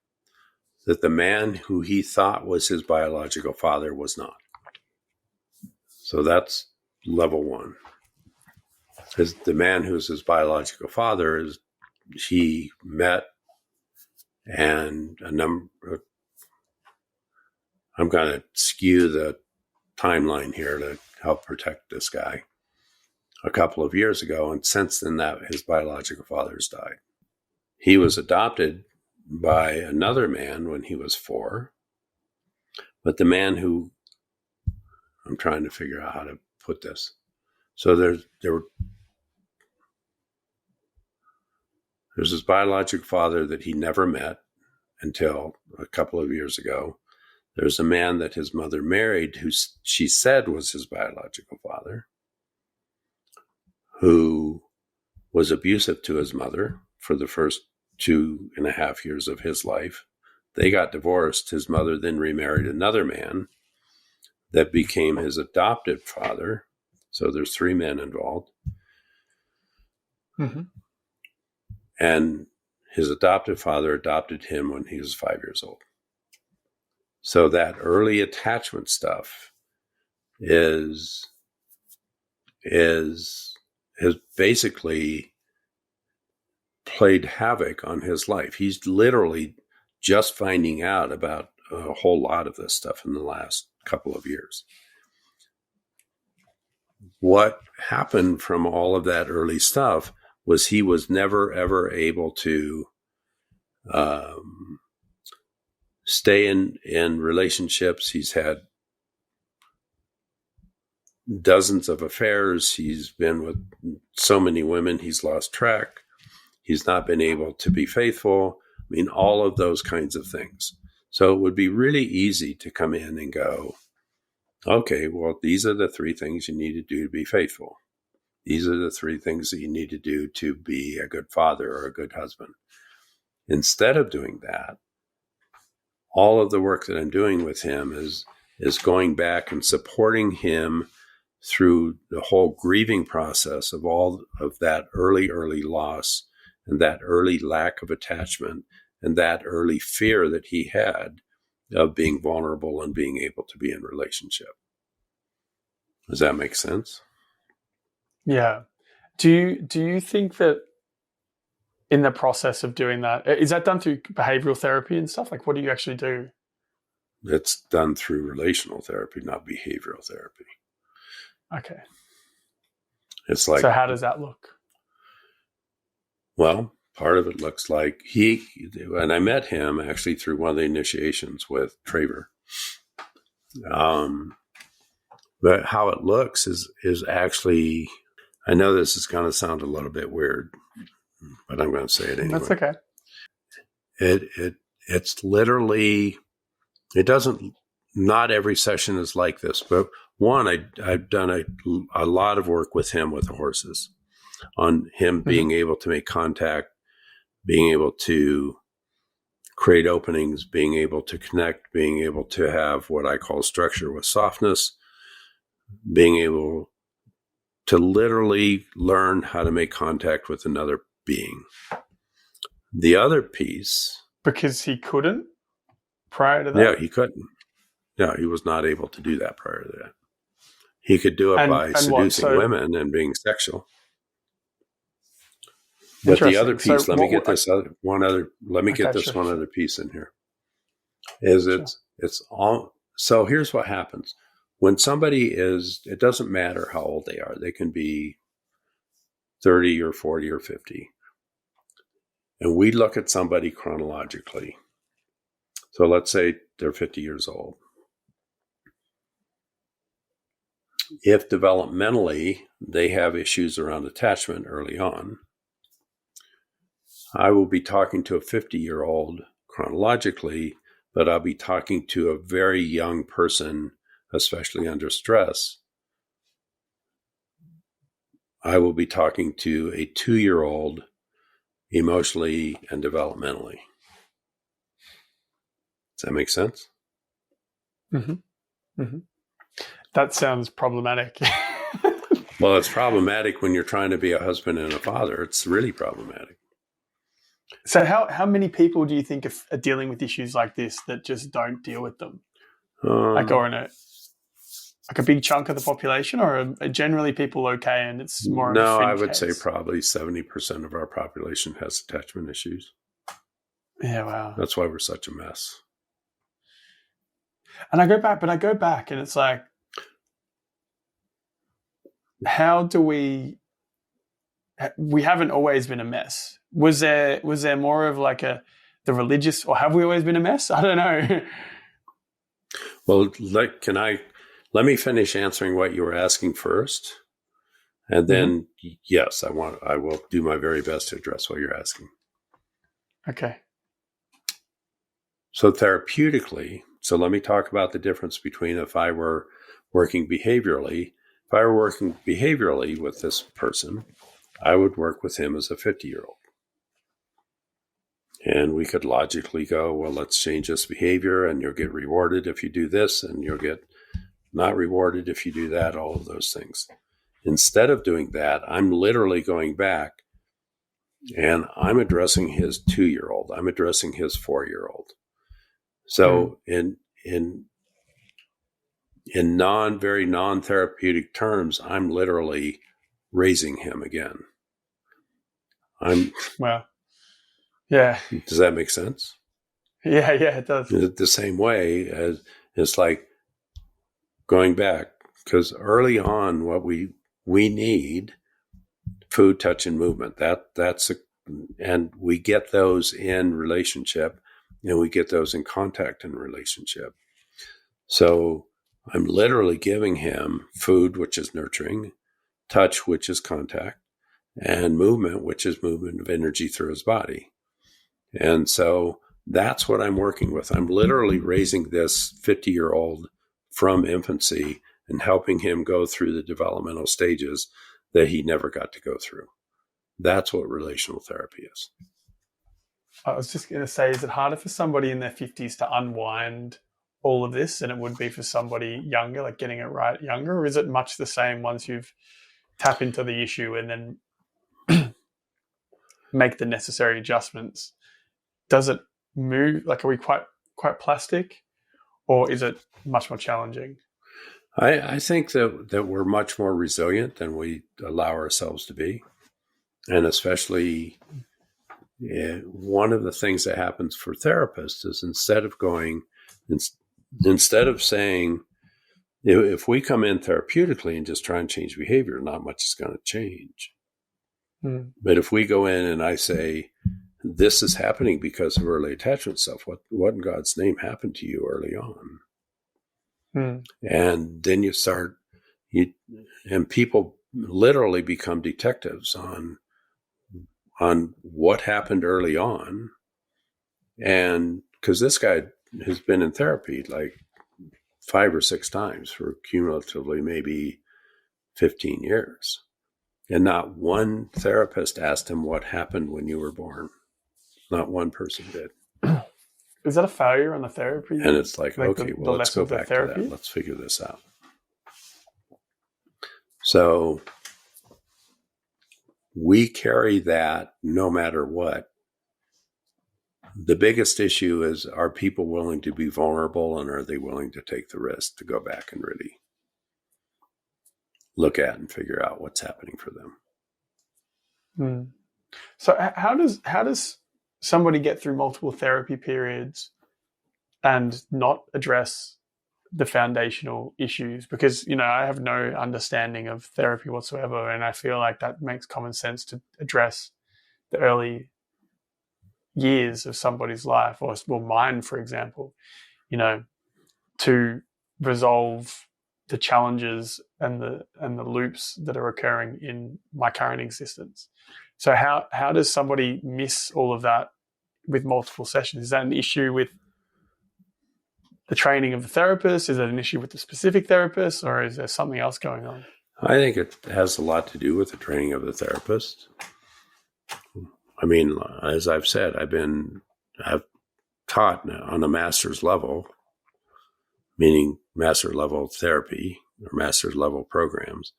that the man who he thought was his biological father was not. So that's level one. The man who's his biological father is, he met, and I'm going to skew the timeline here to help protect this guy, a couple of years ago, and since then that his biological father's died. He was adopted by another man when he was 4, but the man who, I'm trying to figure out how to put this. So there's his biological father that he never met until a couple of years ago. There's a man that his mother married who she said was his biological father, who was abusive to his mother for the first 2.5 years of his life. They got divorced. His mother then remarried another man that became his adopted father. So there's 3 men involved. Mm-hmm. And his adopted father adopted him when he was 5 years old. So that early attachment stuff has basically played havoc on his life. He's literally just finding out about a whole lot of this stuff in the last couple of years. What happened from all of that early stuff was he was never, ever able to stay in relationships. He's had dozens of affairs. He's been with so many women, he's lost track. He's not been able to be faithful. I mean, all of those kinds of things. So it would be really easy to come in and go, okay, well, these are the 3 things you need to do to be faithful. These are the 3 things that you need to do to be a good father or a good husband. Instead of doing that, all of the work that I'm doing with him is going back and supporting him through the whole grieving process of all of that early loss, and that early lack of attachment, and that early fear that he had of being vulnerable and being able to be in relationship. Does that make sense? Yeah. Do you think that in the process of doing that, is that done through behavioral therapy and stuff? Like, what do you actually do? It's done through relational therapy, not behavioral therapy. Okay. It's like, so how does that look? Well, part of it looks like and I met him actually through one of the initiations with Traver. But how it looks is actually, I know this is going to sound a little bit weird, but I'm going to say it anyway. That's okay. It's literally, it doesn't, not every session is like this, but one, I've done a lot of work with him with the horses on him being able to make contact, being able to create openings, being able to connect, being able to have what I call structure with softness, being able to literally learn how to make contact with another being. The other piece... Because he couldn't prior to that? Yeah, he couldn't. No, he was not able to do that prior to that. He could do it by seducing women and being sexual. But the other piece, let me get this one other piece in here. It's all, so here's what happens. When somebody it doesn't matter how old they are. They can be 30 or 40 or 50. And we look at somebody chronologically. So let's say they're 50 years old. If developmentally they have issues around attachment early on, I will be talking to a 50-year-old chronologically, but I'll be talking to a very young person, especially under stress. I will be talking to a 2-year-old emotionally and developmentally. Does that make sense? Mm-hmm. Mm-hmm. That sounds problematic. Well, it's problematic when you're trying to be a husband and a father. It's really problematic. So how many people do you think are dealing with issues like this that just don't deal with them? Like a big chunk of the population, or are generally people okay and it's more of a fringe I would case? say probably 70% of our population has attachment issues. Yeah, wow. That's why we're such a mess. And I go back and it's like, how do we haven't always been a mess. Was there more of like the religious, or have we always been a mess? I don't know. Well, let me finish answering what you were asking first. And then, yes, I will do my very best to address what you're asking. Okay. So therapeutically, let me talk about the difference between if I were working behaviorally. If I were working behaviorally with this person, I would work with him as a 50-year-old. And we could logically go, well, let's change this behavior and you'll get rewarded if you do this and you'll get not rewarded if you do that, all of those things. Instead of doing that, I'm literally going back and I'm addressing his 2-year-old. I'm addressing his 4-year-old. So in very non-therapeutic terms, I'm literally raising him again. Wow. Yeah. Does that make sense? Yeah, it does. The same way as it's like going back, because early on, what we need, food, touch, and movement. And we get those in relationship, and we get those in contact in relationship. So I'm literally giving him food, which is nurturing, touch, which is contact, and movement, which is movement of energy through his body. And so that's what I'm working with. I'm literally raising this 50-year-old from infancy and helping him go through the developmental stages that he never got to go through. That's what relational therapy is. I was just going to say, is it harder for somebody in their 50s to unwind all of this than it would be for somebody younger, like getting it right younger? Or is it much the same once you've tapped into the issue and then make the necessary adjustments? Does it move? Like, are we quite plastic, or is it much more challenging? I think that we're much more resilient than we allow ourselves to be. And especially one of the things that happens for therapists is instead of saying, if we come in therapeutically and just try and change behavior, not much is going to change. But if we go in and I say, this is happening because of early attachment stuff, what in God's name happened to you early on? And then you start, and people literally become detectives on what happened early on. And because this guy has been in therapy like 5 or 6 times for cumulatively maybe 15 years. And not one therapist asked him what happened when you were born. Not one person did. Is that a failure on the therapy? And it's like okay, well, let's go back to that. Let's figure this out. So we carry that no matter what. The biggest issue is, are people willing to be vulnerable, and are they willing to take the risk to go back and really look at and figure out what's happening for them? So how does somebody get through multiple therapy periods and not address the foundational issues? Because, I have no understanding of therapy whatsoever, and I feel like that makes common sense to address the early years of somebody's life, or mine, for example, to resolve the challenges and the loops that are occurring in my current existence. So how does somebody miss all of that with multiple sessions? Is that an issue with the training of the therapist? Is that an issue with the specific therapist, or is there something else going on? I think it has a lot to do with the training of the therapist. I mean, as I've said, I've taught on a master's level, meaning master level therapy or master's level programs,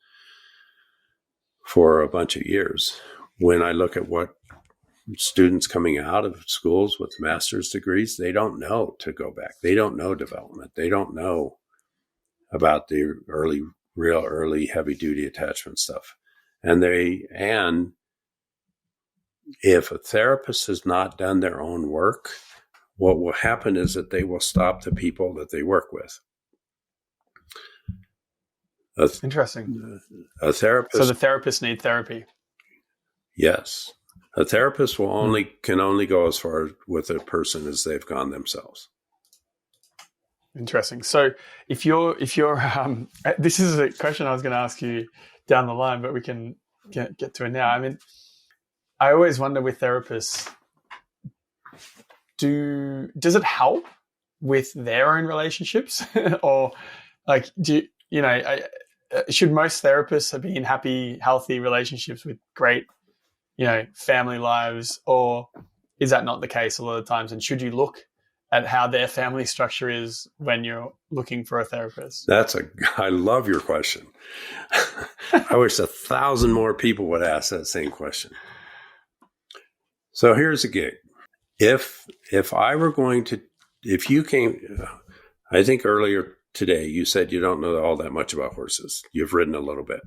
for a bunch of years. When I look at what students coming out of schools with master's degrees, they don't know to go back. They don't know development. They don't know about the real early heavy duty attachment stuff. And if a therapist has not done their own work, what will happen is that they will stop the people that they work with. Interesting. A therapist. So the therapists need therapy. Yes. A therapist can only go as far with a person as they've gone themselves. Interesting. So if you're this is a question I was going to ask you down the line, but we can get to it now. I mean, I always wonder with therapists, does it help with their own relationships, or like should most therapists be in happy, healthy relationships with great, family lives, or is that not the case a lot of times? And should you look at how their family structure is when you're looking for a therapist? I love your question. I wish 1,000 more people would ask that same question. So here's a gig. If you came, I think earlier today you said you don't know all that much about horses. You've ridden a little bit.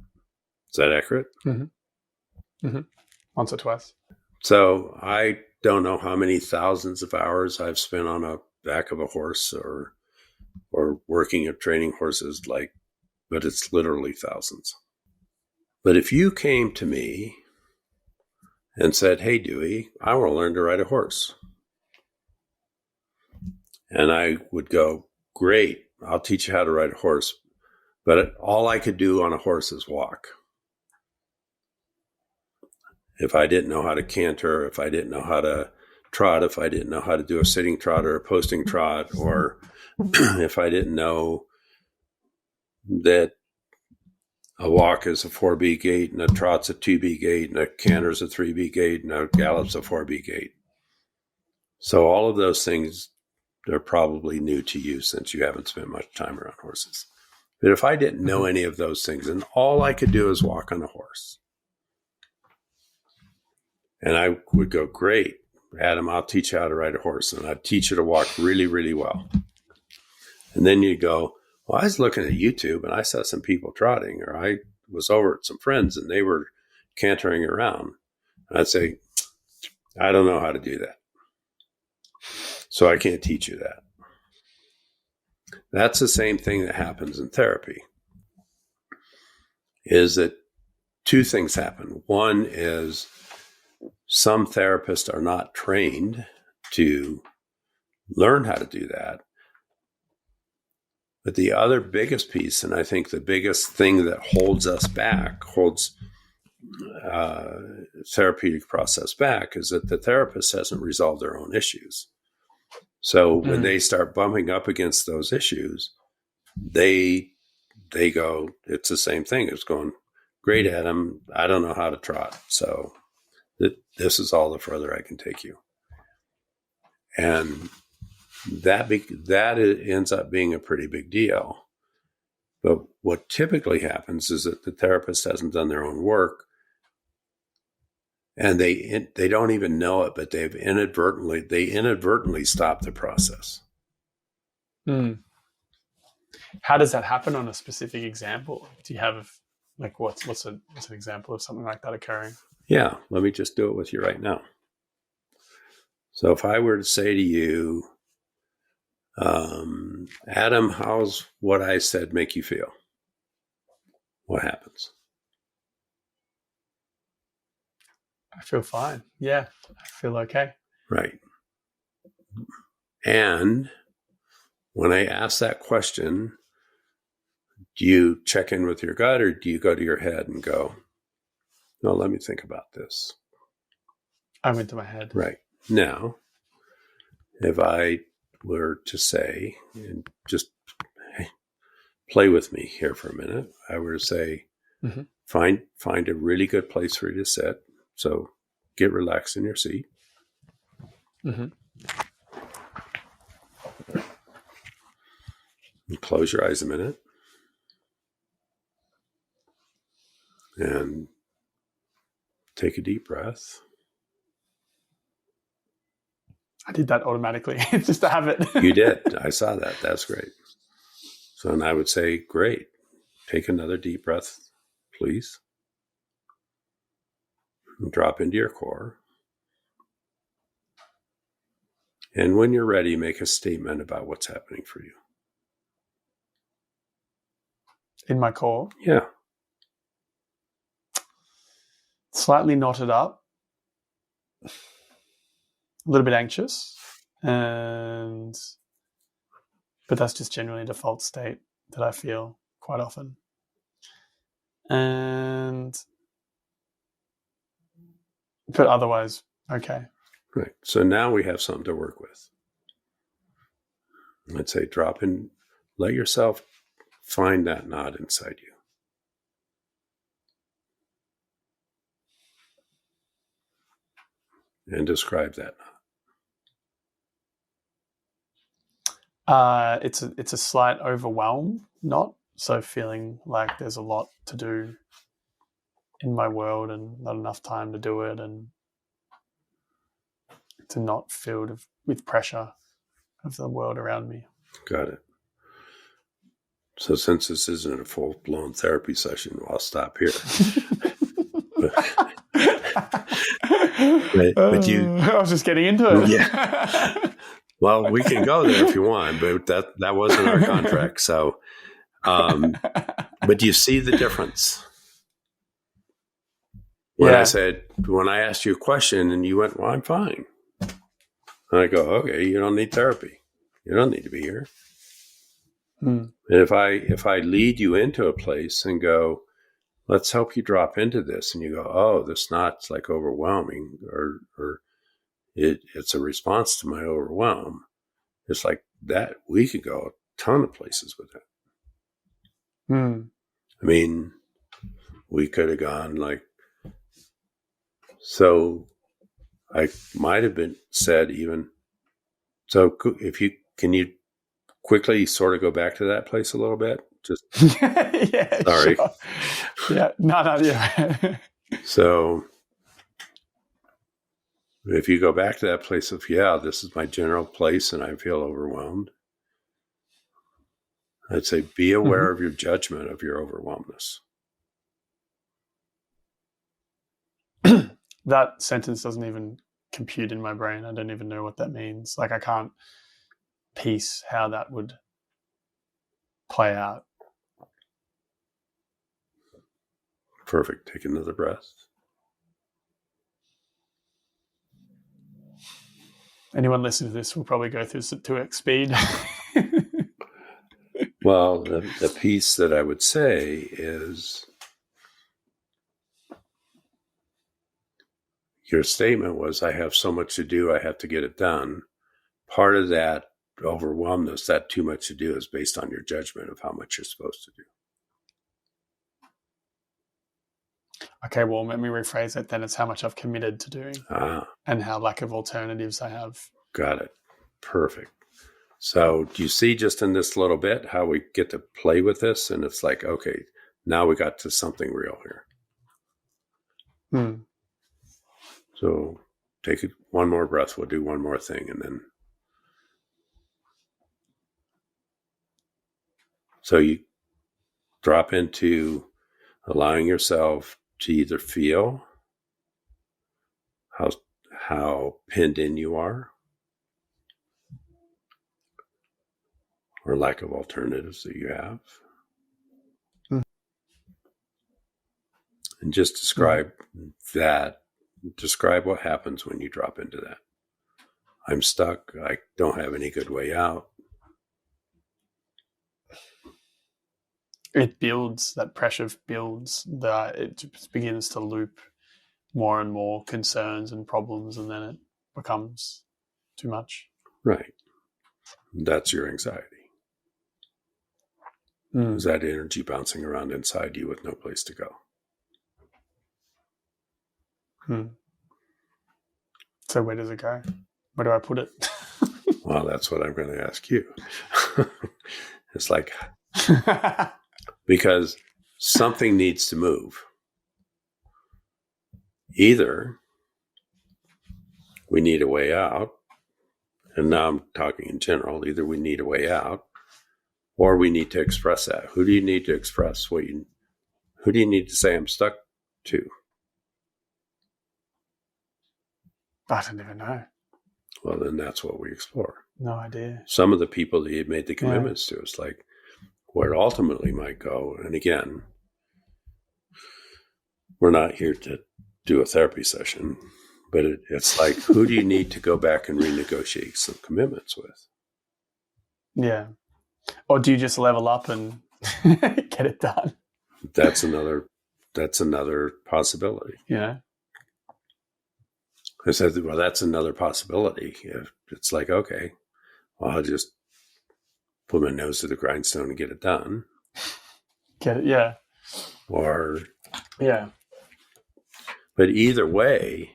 Is that accurate? Mm-hmm. Mm-hmm. Once or twice. So I don't know how many thousands of hours I've spent on a back of a horse or working at training horses, but it's literally thousands. But if you came to me and said, "Hey, Duey, I want to learn to ride a horse," and I would go, "Great, I'll teach you how to ride a horse," but all I could do on a horse is walk. If I didn't know how to canter, if I didn't know how to trot, if I didn't know how to do a sitting trot or a posting trot, or if I didn't know that a walk is a 4B gait and a trot's a 2B gait and a canter's a 3B gait and a gallop's a 4B gait. So all of those things are probably new to you since you haven't spent much time around horses. But if I didn't know any of those things and all I could do is walk on a horse, and I would go, "Great, Adam, I'll teach you how to ride a horse." And I'd teach you to walk really, really well. And then you'd go, "Well, I was looking at YouTube and I saw some people trotting," or "I was over at some friends and they were cantering around." I'd say, I don't know how to do that, so I can't teach you that. That's the same thing that happens in therapy, is that two things happen. One is some therapists are not trained to learn how to do that. But the other biggest piece, and I think the biggest thing that holds us back, holds therapeutic process back, is that the therapist hasn't resolved their own issues. So when they start bumping up against those issues, they go, it's the same thing. It's going, great, Adam, I don't know how to trot. So this is all the further I can take you. And that ends up being a pretty big deal. But what typically happens is that the therapist hasn't done their own work, and they don't even know it, but they inadvertently stop the process. How does that happen on a specific example? Do you have like what's an example of something like that occurring? Yeah, let me just do it with you right now. So if I were to say to you, Adam, how's what I said make you feel? What happens? I feel fine. Yeah, I feel okay. Right. And when I ask that question, do you check in with your gut, or do you go to your head and go, no, let me think about this? I went to my head. Right. Now, if I were to say, and just play with me here for a minute, I were to say, find a really good place for you to sit. So get relaxed in your seat. And close your eyes a minute. And take a deep breath. I did that automatically, just to have it. You did. I saw that. That's great. So, and I would say, great. Take another deep breath, please. And drop into your core. And when you're ready, make a statement about what's happening for you. In my core? Yeah. Slightly knotted up. A little bit anxious. But that's just generally a default state that I feel quite often. But otherwise, okay. Right. So now we have something to work with. Let's say drop in, let yourself find that knot inside you. And describe that knot. It's a slight overwhelm knot. So feeling like there's a lot to do in my world and not enough time to do it, and it's a knot filled with pressure of the world around me. Got it. So since this isn't a full-blown therapy session, I'll stop here. but you, I was just getting into it. Yeah. Well, we can go there if you want, but that wasn't our contract. So, but do you see the difference? When I asked you a question and you went, well, I'm fine. And I go, okay, you don't need therapy. You don't need to be here. And if I lead you into a place and go, let's help you drop into this, and you go, oh, this knot's like overwhelming, or it's a response to my overwhelm. It's like that. We could go a ton of places with it. I mean, we could have gone like, so I might have been said even, so can you quickly sort of go back to that place a little bit? Just yeah, sorry. Sure. Yeah, no, yeah. So if you go back to that place of, yeah, this is my general place and I feel overwhelmed, I'd say be aware of your judgment of your overwhelmness. that sentence doesn't even compute in my brain. I don't even know what that means. Like I can't piece how that would play out. Perfect. Take another breath. Anyone listening to this will probably go through 2x speed. Well, the piece that I would say is your statement was, I have so much to do, I have to get it done. Part of that overwhelmness, that too much to do, is based on your judgment of how much you're supposed to do. Okay, well, let me rephrase it then. It's how much I've committed to doing and how lack of alternatives I have. Got it. Perfect. So do you see just in this little bit how we get to play with this? And it's like, okay, now we got to something real here. So take one more breath. We'll do one more thing. And then, so you drop into allowing yourself to either feel how pinned in you are, or lack of alternatives that you have. And just describe that. Describe what happens when you drop into that. I'm stuck. I don't have any good way out. It builds, that pressure builds, that it just begins to loop more and more concerns and problems, and then it becomes too much. Right. That's your anxiety. Is that energy bouncing around inside you with no place to go? So where does it go? Where do I put it? Well, that's what I'm going to ask you. It's like, because something needs to move. Either we need a way out, and now I'm talking in general, either we need a way out, or we need to express that. Who do you need to express who do you need to say I'm stuck to? I don't even know. Well, then that's what we explore. No idea. Some of the people that you made the commitments to, it's like where it ultimately might go. And again, we're not here to do a therapy session, but it's like, who do you need to go back and renegotiate some commitments with? Yeah. Or do you just level up and get it done? That's another possibility. Yeah. I said, well, that's another possibility. It's like, okay, well, I'll just put my nose to the grindstone and get it done. Get it, yeah. Or, yeah. But either way,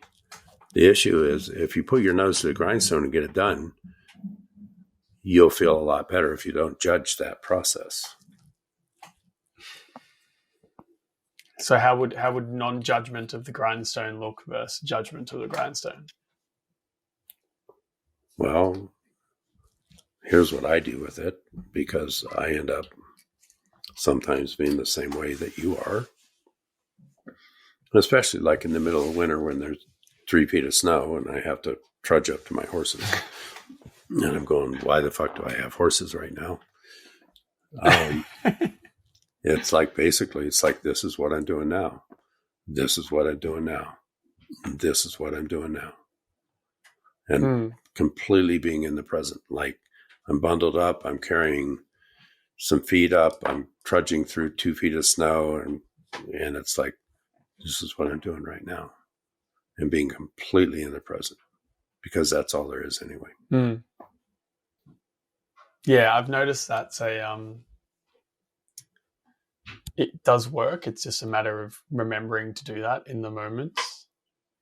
the issue is if you put your nose to the grindstone and get it done, you'll feel a lot better if you don't judge that process. So how would non-judgment of the grindstone look versus judgment of the grindstone? Well, here's what I do with it, because I end up sometimes being the same way that you are, especially like in the middle of winter when there's 3 feet of snow and I have to trudge up to my horses. And I'm going, why the fuck do I have horses right now? It's like, basically, it's like, this is what I'm doing now. This is what I'm doing now. This is what I'm doing now. And completely being in the present. Like, I'm bundled up. I'm carrying some feet up. I'm trudging through 2 feet of snow. And it's like, this is what I'm doing right now. And being completely in the present. Because that's all there is anyway. Yeah, I've noticed that's it does work. It's just a matter of remembering to do that in the moments.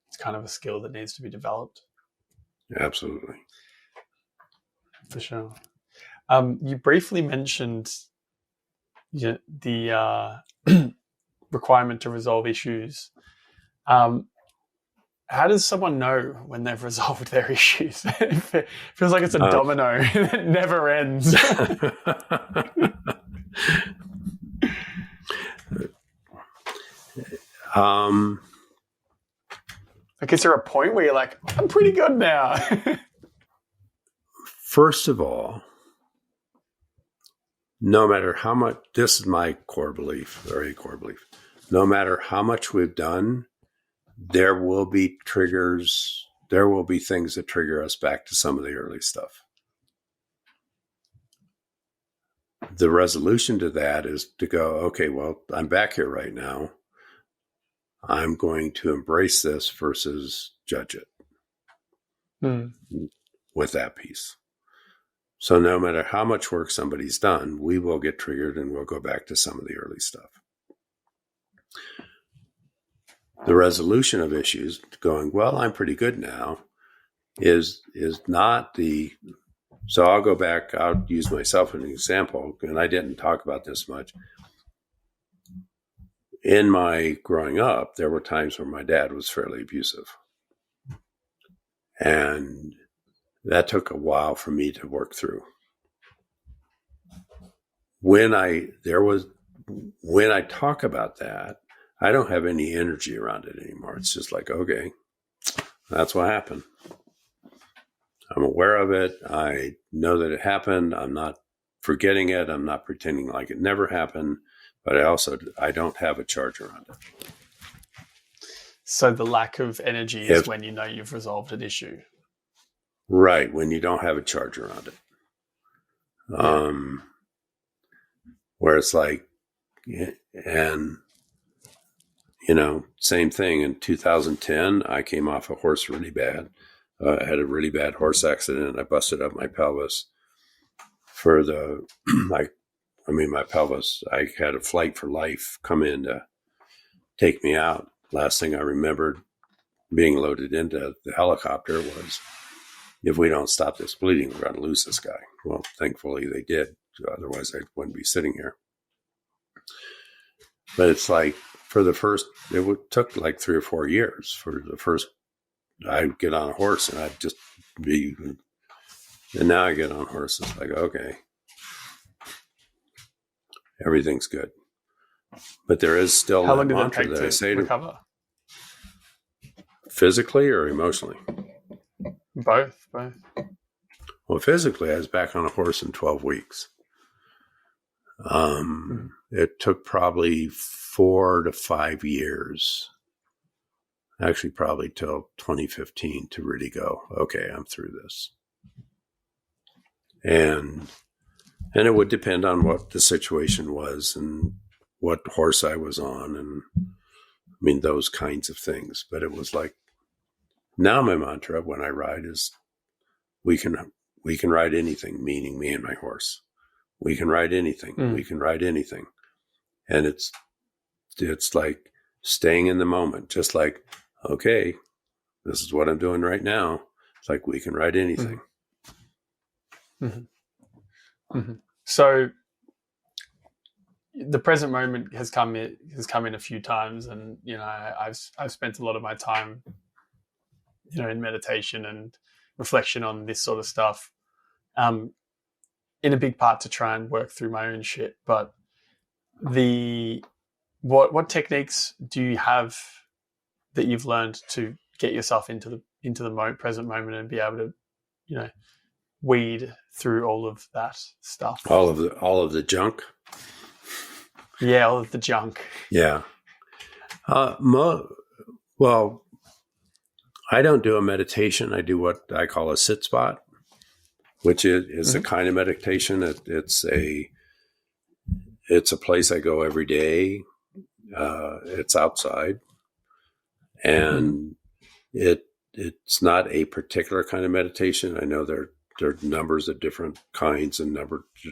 It's kind of a skill that needs to be developed. Absolutely. For sure. You briefly mentioned the requirement to resolve issues. How does someone know when they've resolved their issues? It feels like it's a domino that never ends. Like, is there a point where you're like, I'm pretty good now? First of all, no matter how much, this is my core belief, or a core belief, no matter how much we've done, there will be triggers, there will be things that trigger us back to some of the early stuff. The resolution to that is to go, okay, well, I'm back here right now. I'm going to embrace this versus judge it with that piece. So no matter how much work somebody's done, we will get triggered and we'll go back to some of the early stuff. The resolution of issues, going, well, I'm pretty good now, is not the... So I'll go back, I'll use myself as an example, and I didn't talk about this much. In my growing up, there were times where my dad was fairly abusive. And that took a while for me to work through. When I talk about that, I don't have any energy around it anymore. It's just like, okay, that's what happened. I'm aware of it. I know that it happened. I'm not forgetting it. I'm not pretending like it never happened. But I don't have a charge around it. So the lack of energy is when you know you've resolved an issue. Right, when you don't have a charge around it. Where it's like, and, same thing. In 2010, I came off a horse really bad. I had a really bad horse accident. I busted up my pelvis for my pelvis. I had a flight for life come in to take me out. Last thing I remembered being loaded into the helicopter was, if we don't stop this bleeding, we're going to lose this guy. Well, thankfully they did. Otherwise I wouldn't be sitting here. But it's like took like 3 or 4 years for the first, I'd get on a horse and I'd just be, and now I get on horses like, okay, everything's good. But there is still How that long did mantra that take that I to say recover? Physically or emotionally? Both. Well, physically, I was back on a horse in 12 weeks. It took probably 4 to 5 years, actually probably till 2015 to really go, okay, I'm through this. And it would depend on what the situation was and what horse I was on, and those kinds of things. But it was like, now my mantra when I ride is, we can ride anything, meaning me and my horse. We can ride anything. We can ride anything. And it's like staying in the moment, just like, okay, this is what I'm doing right now. It's like, we can ride anything. Mm-hmm. Mm-hmm. So the present moment has come in a few times, and I've spent a lot of my time in meditation and reflection on this sort of stuff, in a big part to try and work through my own shit. But what techniques do you have that you've learned to get yourself into the present moment and be able to weed through all of that stuff, all of the junk? Yeah, all of the junk. Yeah. Well, I don't do a meditation. I do what I call a sit spot, which is a kind of meditation. It's a place I go every day. It's outside, and it's not a particular kind of meditation. I know there are numbers of different kinds and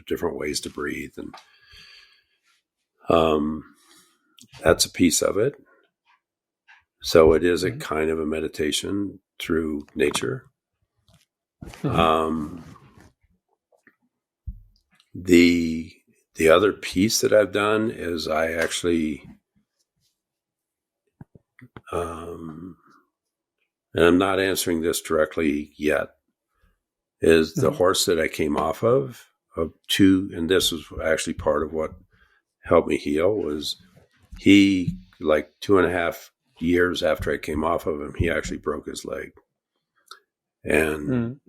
different ways to breathe, and that's a piece of it. So it is a kind of a meditation through nature. The other piece that I've done is I actually, and I'm not answering this directly yet, is the horse that I came off of and this was actually part of what helped me heal, was he, like 2.5 years after I came off of him, he actually broke his leg. And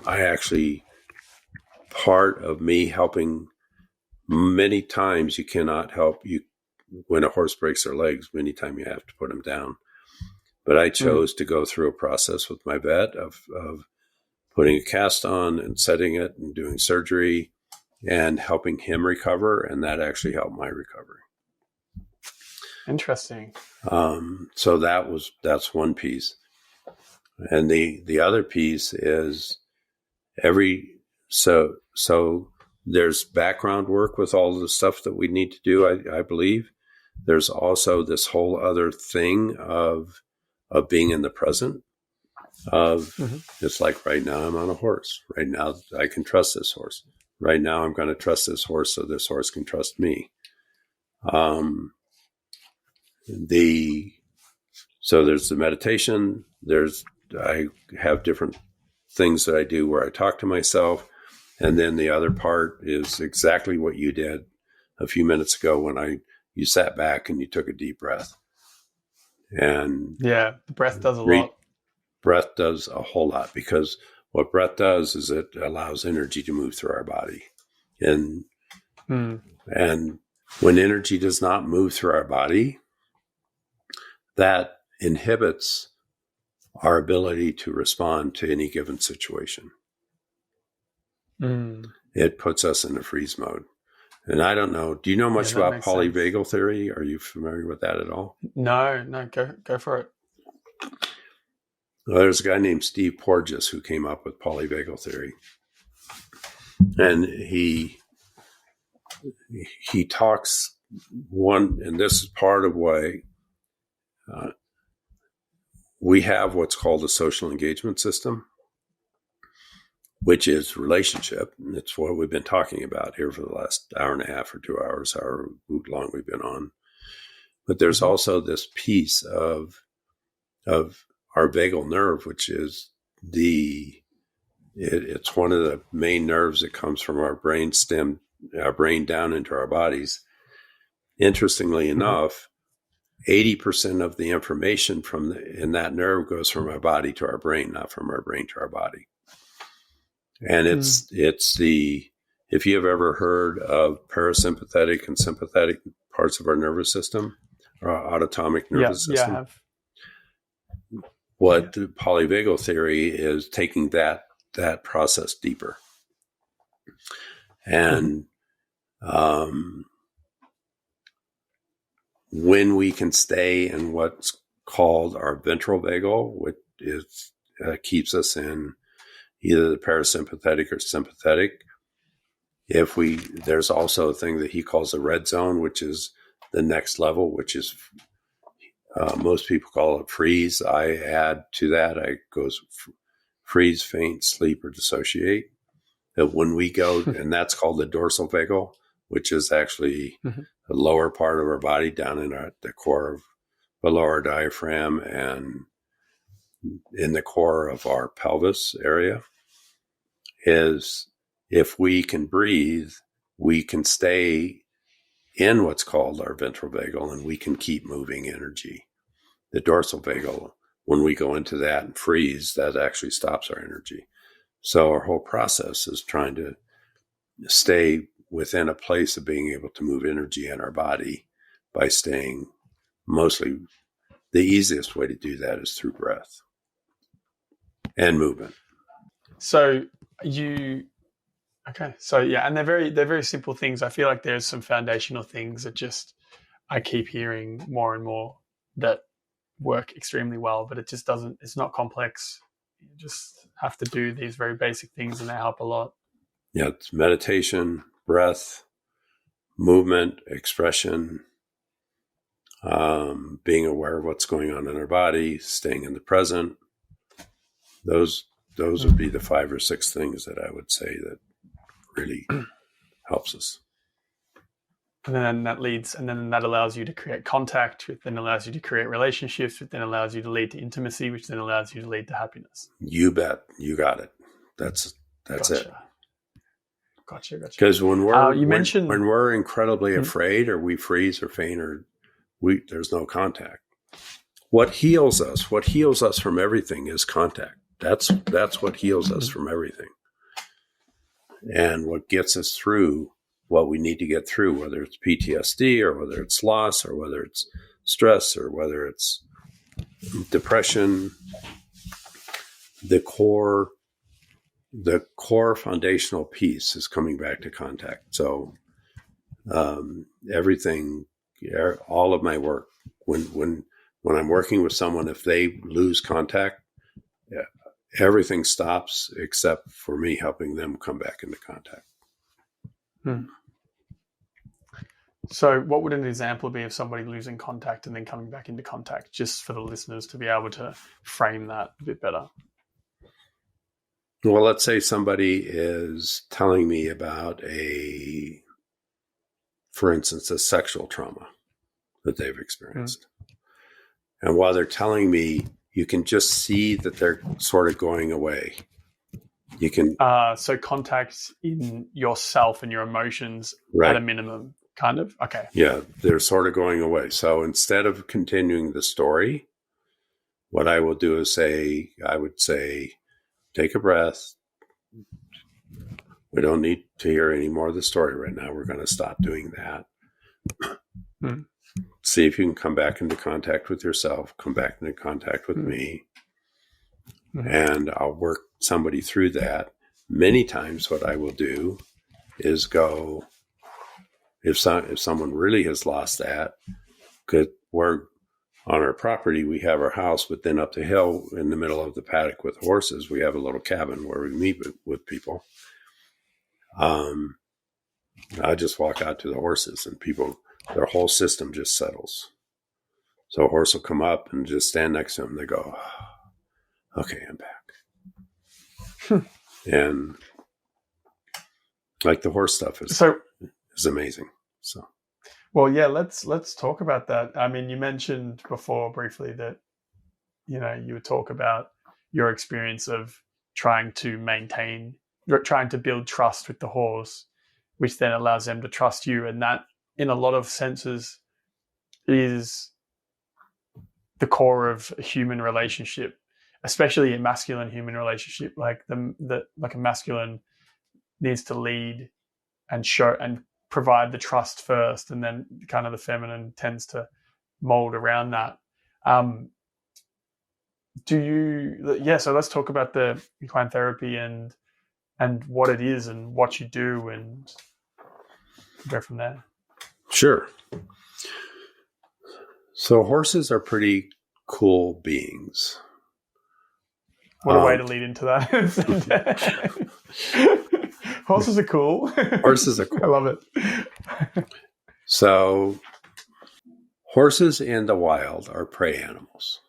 I actually, part of me helping, many times you cannot help you when a horse breaks their legs, many times you have to put them down. But I chose to go through a process with my vet of putting a cast on and setting it and doing surgery and helping him recover. And that actually helped my recovery. Interesting. So that's one piece. And the other piece is so there's background work with all the stuff that we need to do, I believe. There's also this whole other thing of being in the present. It's like right now I'm on a horse. Right now I can trust this horse. Right now I'm going to trust this horse so this horse can trust me. So there's the meditation. I have different things that I do where I talk to myself. And then the other part is exactly what you did a few minutes ago when you sat back and you took a deep breath. And yeah, the breath does a lot. Breath does a whole lot, because what breath does is it allows energy to move through our body. And when energy does not move through our body, that inhibits our ability to respond to any given situation. It puts us in a freeze mode. And I don't know, do you know much about polyvagal theory? Are you familiar with that at all? No, go for it. Well, there's a guy named Steve Porges who came up with polyvagal theory. And he talks and this is part of why we have what's called a social engagement system, which is relationship. It's what we've been talking about here for the last hour and a half or 2 hours, however long we've been on. But there's also this piece of our vagal nerve, which is it's one of the main nerves that comes from our brain stem, our brain down into our bodies. Interestingly enough, 80% of the information in that nerve goes from our body to our brain, not from our brain to our body. And it's if you have ever heard of parasympathetic and sympathetic parts of our nervous system, or our autonomic nervous system. Yeah, I have. What the polyvagal theory is taking that process deeper. And when we can stay in what's called our ventral vagal, which keeps us in either the parasympathetic or sympathetic. There's also a thing that he calls the red zone, which is the next level, which is most people call it freeze. I add to that, I goes freeze, faint, sleep, or dissociate. That when we go, and that's called the dorsal vagal, which is actually the lower part of our body down in the core below our diaphragm and in the core of our pelvis area, is if we can breathe, we can stay in what's called our ventral vagal and we can keep moving energy. The dorsal vagal, when we go into that and freeze, that actually stops our energy. So our whole process is trying to stay within a place of being able to move energy in our body by staying mostly, the easiest way to do that is through breath and movement. So and they're very simple things. I feel like there's some foundational things that just I keep hearing more and more that work extremely well, but it's not complex. You just have to do these very basic things and they help a lot. Yeah, it's meditation, breath, movement, expression, being aware of what's going on in our body, staying in the present. Those would be the 5 or 6 things that I would say that really helps us. And then that allows you to create contact, which then allows you to create relationships, which then allows you to lead to intimacy, which then allows you to lead to happiness. You bet. You got it. That's gotcha. it. Gotcha. Because when we're incredibly afraid, or we freeze or faint, or there's no contact. what heals us from everything is contact. That's what heals us from everything. And what gets us through what we need to get through, whether it's PTSD or whether it's loss or whether it's stress or whether it's depression, the core foundational piece is coming back to contact. So everything, all of my work, when I'm working with someone, if they lose contact, everything stops except for me helping them come back into contact. So what would an example be of somebody losing contact and then coming back into contact, just for the listeners to be able to frame that a bit better? Well, let's say somebody is telling me about for instance, a sexual trauma that they've experienced. And while they're telling me, you can just see that they're sort of going away. You can... So contact in yourself and your emotions at a minimum, kind of? Okay. Yeah, they're sort of going away. So instead of continuing the story, what I will do is I would say, take a breath. We don't need to hear any more of the story right now. We're going to stop doing that. See if you can come back into contact with yourself, come back into contact with me. And I'll work somebody through that. Many times what I will do is go, if someone really has lost that, because we're on our property, we have our house, but then up the hill in the middle of the paddock with horses, we have a little cabin where we meet with people. I just walk out to the horses and their whole system just settles. So a horse will come up and just stand next to them. They go, oh, okay, I'm back. And like the horse stuff is amazing. So, well, yeah, let's talk about that. I mean, you mentioned before briefly that, you would talk about your experience of trying to build trust with the horse, which then allows them to trust you. And that, in a lot of senses, is the core of a human relationship, especially a masculine human relationship. Like like a masculine needs to lead and show and provide the trust first, and then kind of the feminine tends to mold around that. So let's talk about the equine therapy and what it is and what you do, and go from there. Sure. So horses are pretty cool beings. What a way to lead into that. Horses are cool. Horses are cool. I love it. So horses in the wild are prey animals.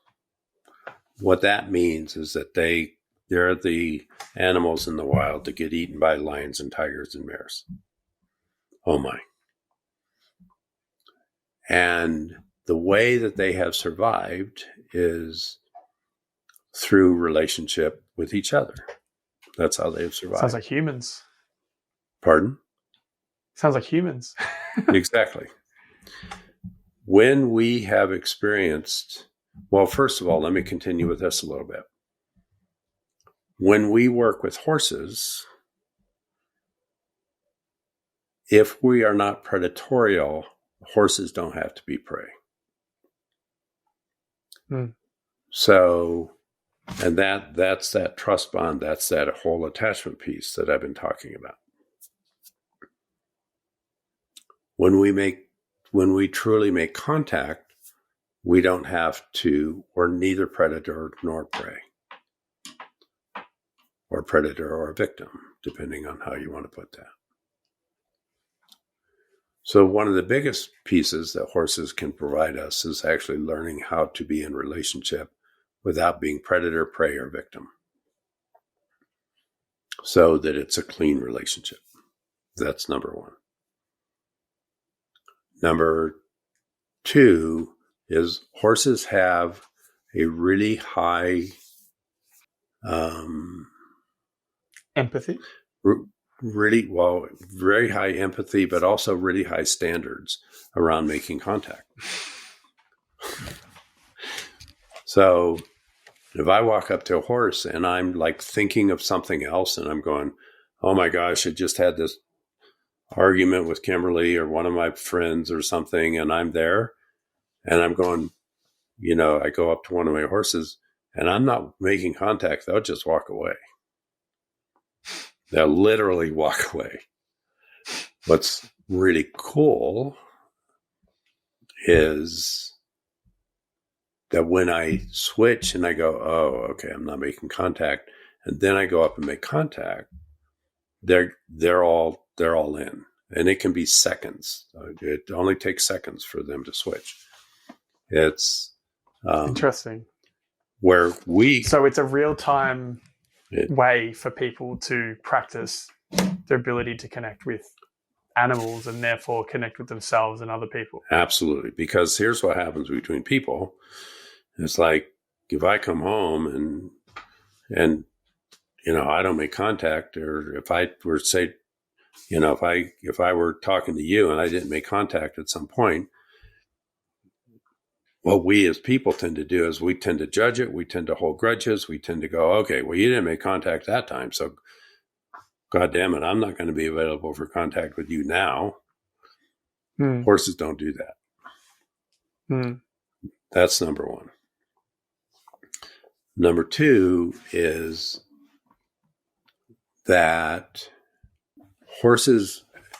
What that means is that they're the animals in the wild that get eaten by lions and tigers and bears. Oh my. And the way that they have survived is through relationship with each other. That's how they've survived. Sounds like humans. Pardon? Sounds like humans. Exactly. When we have experienced, well, first of all, let me continue with this a little bit. When we work with horses, if we are not predatorial, horses don't have to be prey. So, and that's that trust bond, that's that whole attachment piece that I've been talking about. When we truly make contact, we don't have to, we're neither predator nor prey, or predator or victim, depending on how you want to put that. So one of the biggest pieces that horses can provide us is actually learning how to be in relationship without being predator, prey, or victim, so that it's a clean relationship. That's number one. Number two is horses have a really high empathy. Very high empathy, but also really high standards around making contact. So if I walk up to a horse and I'm like thinking of something else and I'm going, oh my gosh, I just had this argument with Kimberly or one of my friends or something, and I'm there and I'm going, I go up to one of my horses and I'm not making contact. They'll just walk away. They'll literally walk away. What's really cool is that when I switch and I go, oh, okay, I'm not making contact, and then I go up and make contact, they're all in, and it can be seconds. It only takes seconds for them to switch. It's interesting. So it's a real time way for people to practice their ability to connect with animals and therefore connect with themselves and other people. Absolutely. Because here's what happens between people. It's like if I come home and I don't make contact, or if I were to say, if I were talking to you and I didn't make contact at some point, what we as people tend to do is we tend to judge it. We tend to hold grudges. We tend to go, okay, well, you didn't make contact that time, so God damn it, I'm not going to be available for contact with you now. Horses don't do that. That's number one. Number two is that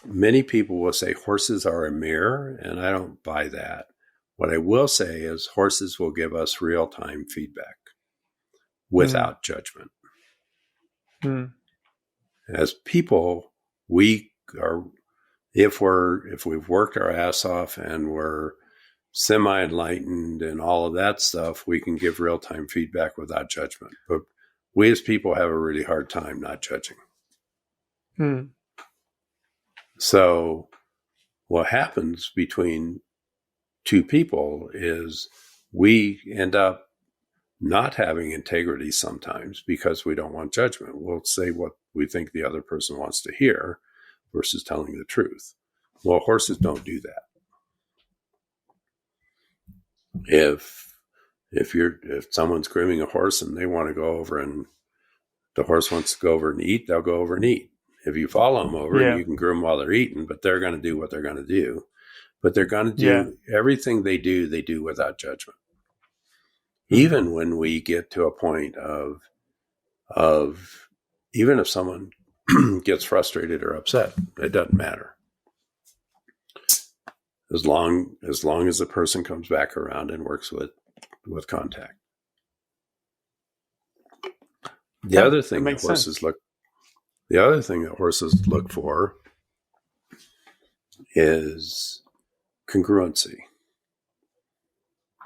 many people will say horses are a mirror, and I don't buy that. What I will say is horses will give us real-time feedback without judgment. As people, if we've worked our ass off and we're semi-enlightened and all of that stuff, we can give real-time feedback without judgment. But we as people have a really hard time not judging. So what happens between two people is we end up not having integrity sometimes because we don't want judgment. We'll say what we think the other person wants to hear versus telling the truth. Well, horses don't do that. If someone's grooming a horse and they want to go over and the horse wants to go over and eat, they'll go over and eat. If you follow them over, you can groom while they're eating, but they're going to do what they're going to do. But they're going to do everything they do without judgment. Even when we get to a point of even if someone gets frustrated or upset, it doesn't matter. As long as the person comes back around and works with contact. The other thing that horses look for is congruency.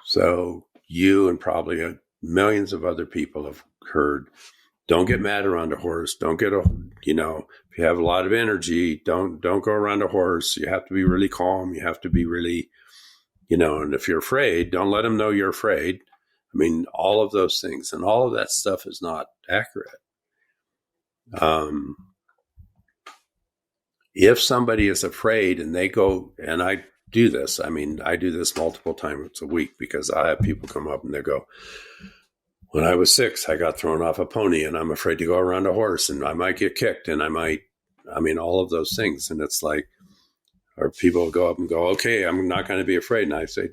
So you and probably millions of other people have heard, don't get mad around a horse. Don't get if you have a lot of energy, don't go around a horse. You have to be really calm. You have to be really, and if you're afraid, don't let them know you're afraid. I mean, all of those things, and all of that stuff is not accurate. If somebody is afraid and they go, and I do this, I do this multiple times a week because I have people come up and they go, when I was 6, I got thrown off a pony and I'm afraid to go around a horse and I might get kicked and all of those things. And it's like, or people go up and go, okay, I'm not going to be afraid. And I say,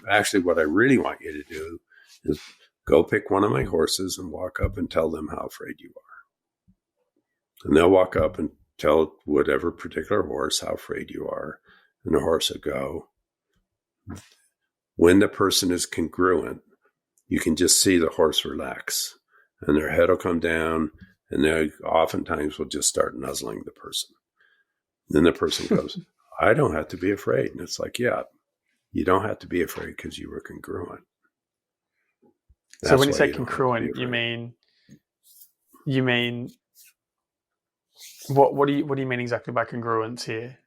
actually, what I really want you to do is go pick one of my horses and walk up and tell them how afraid you are. And they'll walk up and tell whatever particular horse how afraid you are. And the horse will go. When the person is congruent, you can just see the horse relax. And their head will come down, and they oftentimes will just start nuzzling the person. Then the person goes, I don't have to be afraid. And it's like, yeah, you don't have to be afraid because you were congruent. So when you say congruent, you mean what do you mean exactly by congruence here?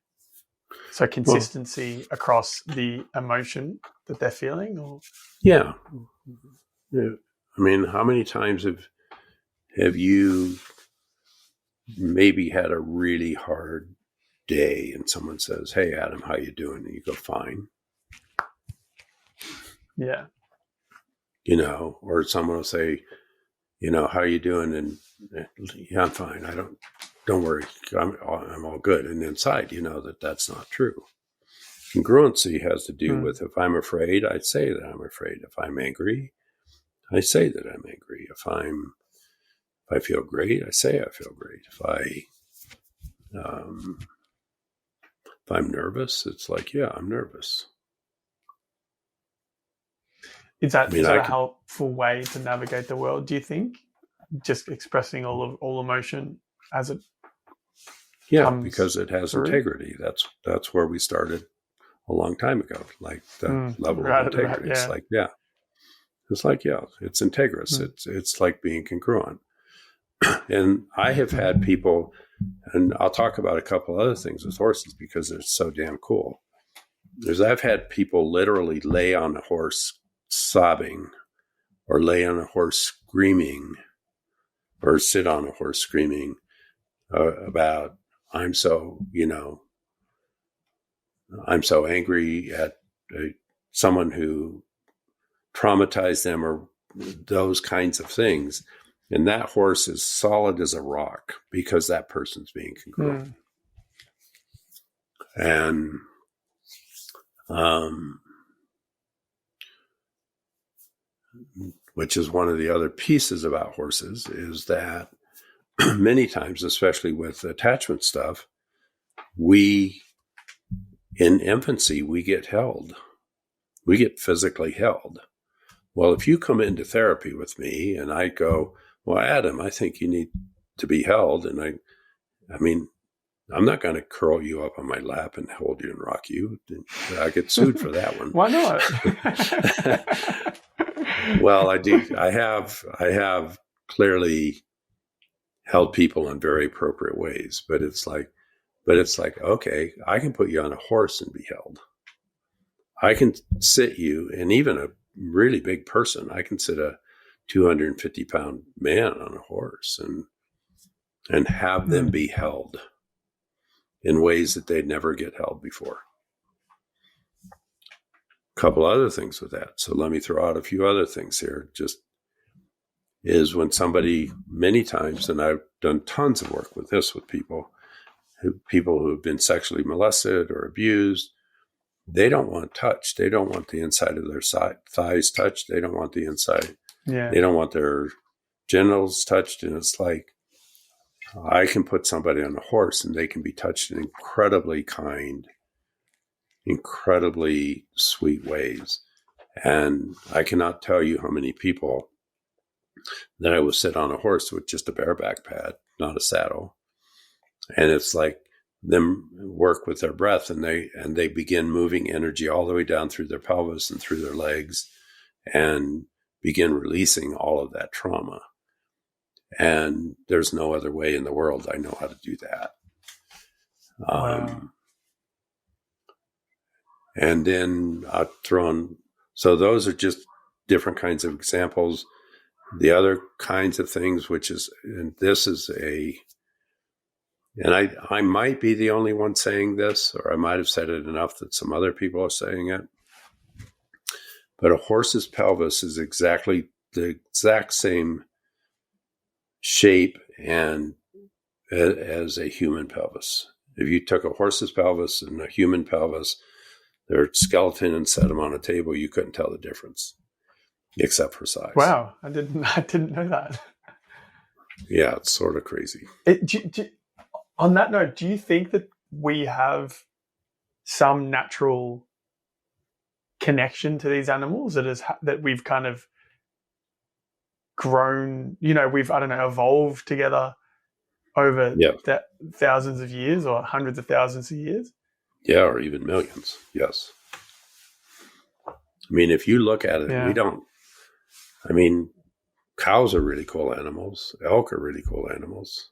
So consistency across the emotion that they're feeling, or yeah. I mean, how many times have you maybe had a really hard day and someone says, hey, Adam, how you doing? And you go, fine. Yeah. or someone will say, how are you doing? And yeah, I'm fine. Don't worry. I'm all good. And inside, that's not true. Congruency has to do with, if I'm afraid, I say that I'm afraid. If I'm angry, I say that I'm angry. If I feel great, I say I feel great. If I'm nervous, it's like, yeah, I'm nervous. Is that a helpful way to navigate the world, do you think? Just expressing all emotion as it comes because it has through? integrity. That's where we started a long time ago. Like the level of integrity. It's like, it's integrous. It's like being congruent. And I have had people, and I'll talk about a couple other things with horses because they're so damn cool. I've had people literally lay on a horse sobbing, or lay on a horse screaming, or sit on a horse screaming about, I'm so angry at someone who traumatized them, or those kinds of things. And that horse is solid as a rock because that person's being congruent. And which is one of the other pieces about horses, is that many times, especially with attachment stuff, in infancy, we get held. We get physically held. Well, if you come into therapy with me and I go, well, Adam, I think you need to be held. And I mean, I'm not going to curl you up on my lap and hold you and rock you. I get sued for that one. Why not? Well, I do. I have clearly held people in very appropriate ways, but it's like, okay, I can put you on a horse and be held. I can sit you, and even a really big person, I can sit a 250-pound man on a horse and have them be held in ways that they'd never get held before. A couple other things with that. So let me throw out a few other things here. Just is when somebody, many times, and I've done tons of work with this with people who have been sexually molested or abused, they don't want touch. They don't want the inside of their thighs touched. They don't want the inside. Yeah. They don't want their genitals touched. And it's like, I can put somebody on a horse and they can be touched in incredibly kind, incredibly sweet ways. And I cannot tell you how many people that I will sit on a horse with just a bareback pad, not a saddle. And it's like them work with their breath, and they begin moving energy all the way down through their pelvis and through their legs, and begin releasing all of that trauma. And there's no other way in the world I know how to do that. Wow. And then I'll throw in, so those are just different kinds of examples. The other kinds of things, and this is and I might be the only one saying this, or I might have said it enough that some other people are saying it, but a horse's pelvis is exactly the exact same shape and as a human pelvis. If you took a horse's pelvis and a human pelvis, their skeleton, and set them on a table, you couldn't tell the difference, except for size. Wow, I didn't know that. Yeah, it's sort of crazy. On that note, do you think that we have some natural connection to these animals that we've kind of grown, we've, evolved together over thousands of years or hundreds of thousands of years? Yeah, or even millions. Yes. I mean, if you look at it, cows are really cool animals. Elk are really cool animals.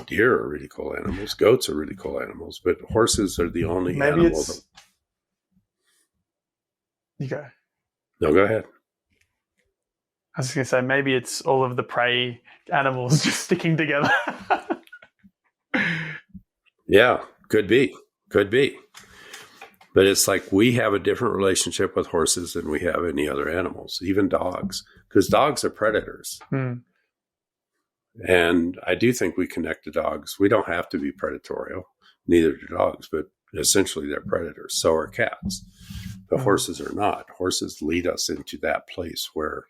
Deer are really cool animals. Goats are really cool animals. But horses are the only animals. You go. No, go ahead. I was going to say, maybe it's all of the prey animals just sticking together. Yeah, could be. But it's like we have a different relationship with horses than we have any other animals, even dogs, because dogs are predators. And I do think we connect to dogs. We don't have to be predatorial, neither do dogs, but essentially they're predators. So are cats. But horses are not. Horses lead us into that place where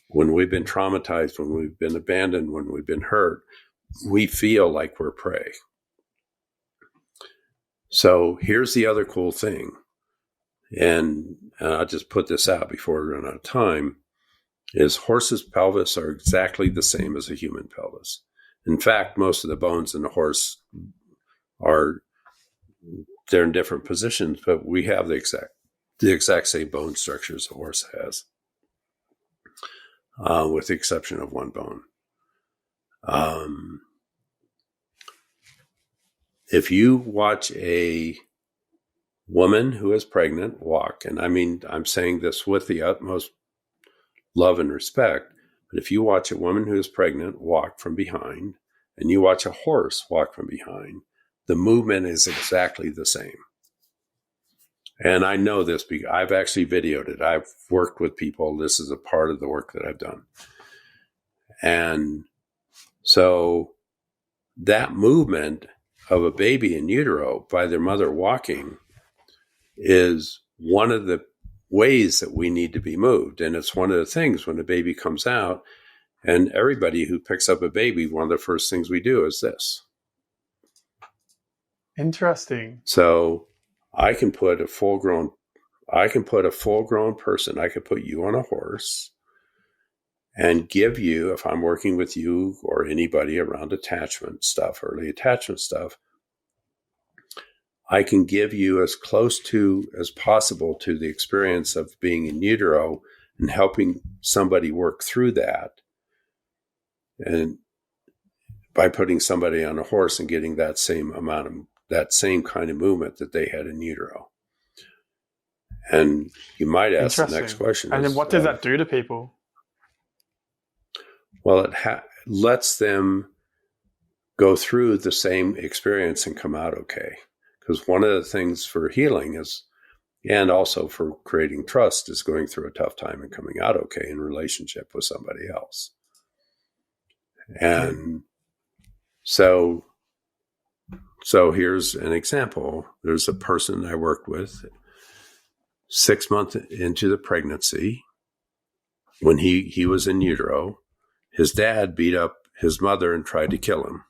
when we've been traumatized, when we've been abandoned, when we've been hurt, we feel like we're prey. So here's the other cool thing. And I'll just put this out before we run out of time, is horses' pelvis are exactly the same as a human pelvis. In fact, most of the bones in the horse they're in different positions, but we have the exact same bone structures a horse has, with the exception of one bone. If you watch a woman who is pregnant walk, and I mean, I'm saying this with the utmost love and respect, but if you watch a woman who is pregnant walk from behind, and you watch a horse walk from behind, the movement is exactly the same. And I know this because I've actually videoed it. I've worked with people. This is a part of the work that I've done. And so that movement of a baby in utero by their mother walking is one of the ways that we need to be moved. And it's one of the things when the baby comes out, and everybody who picks up a baby, one of the first things we do is this. Interesting. So I can put a full-grown person, I could put you on a horse and give you, if I'm working with you or anybody around attachment stuff, early attachment stuff, I can give you as close to as possible to the experience of being in utero and helping somebody work through that. And by putting somebody on a horse and getting that same kind of movement that they had in utero. And you might ask the next question. And then what does that do to people? Well, it lets them go through the same experience and come out okay. Because one of the things for healing is, and also for creating trust, is going through a tough time and coming out okay in relationship with somebody else. And so here's an example. There's a person I worked with 6 months into the pregnancy when he was in utero. His dad beat up his mother and tried to kill him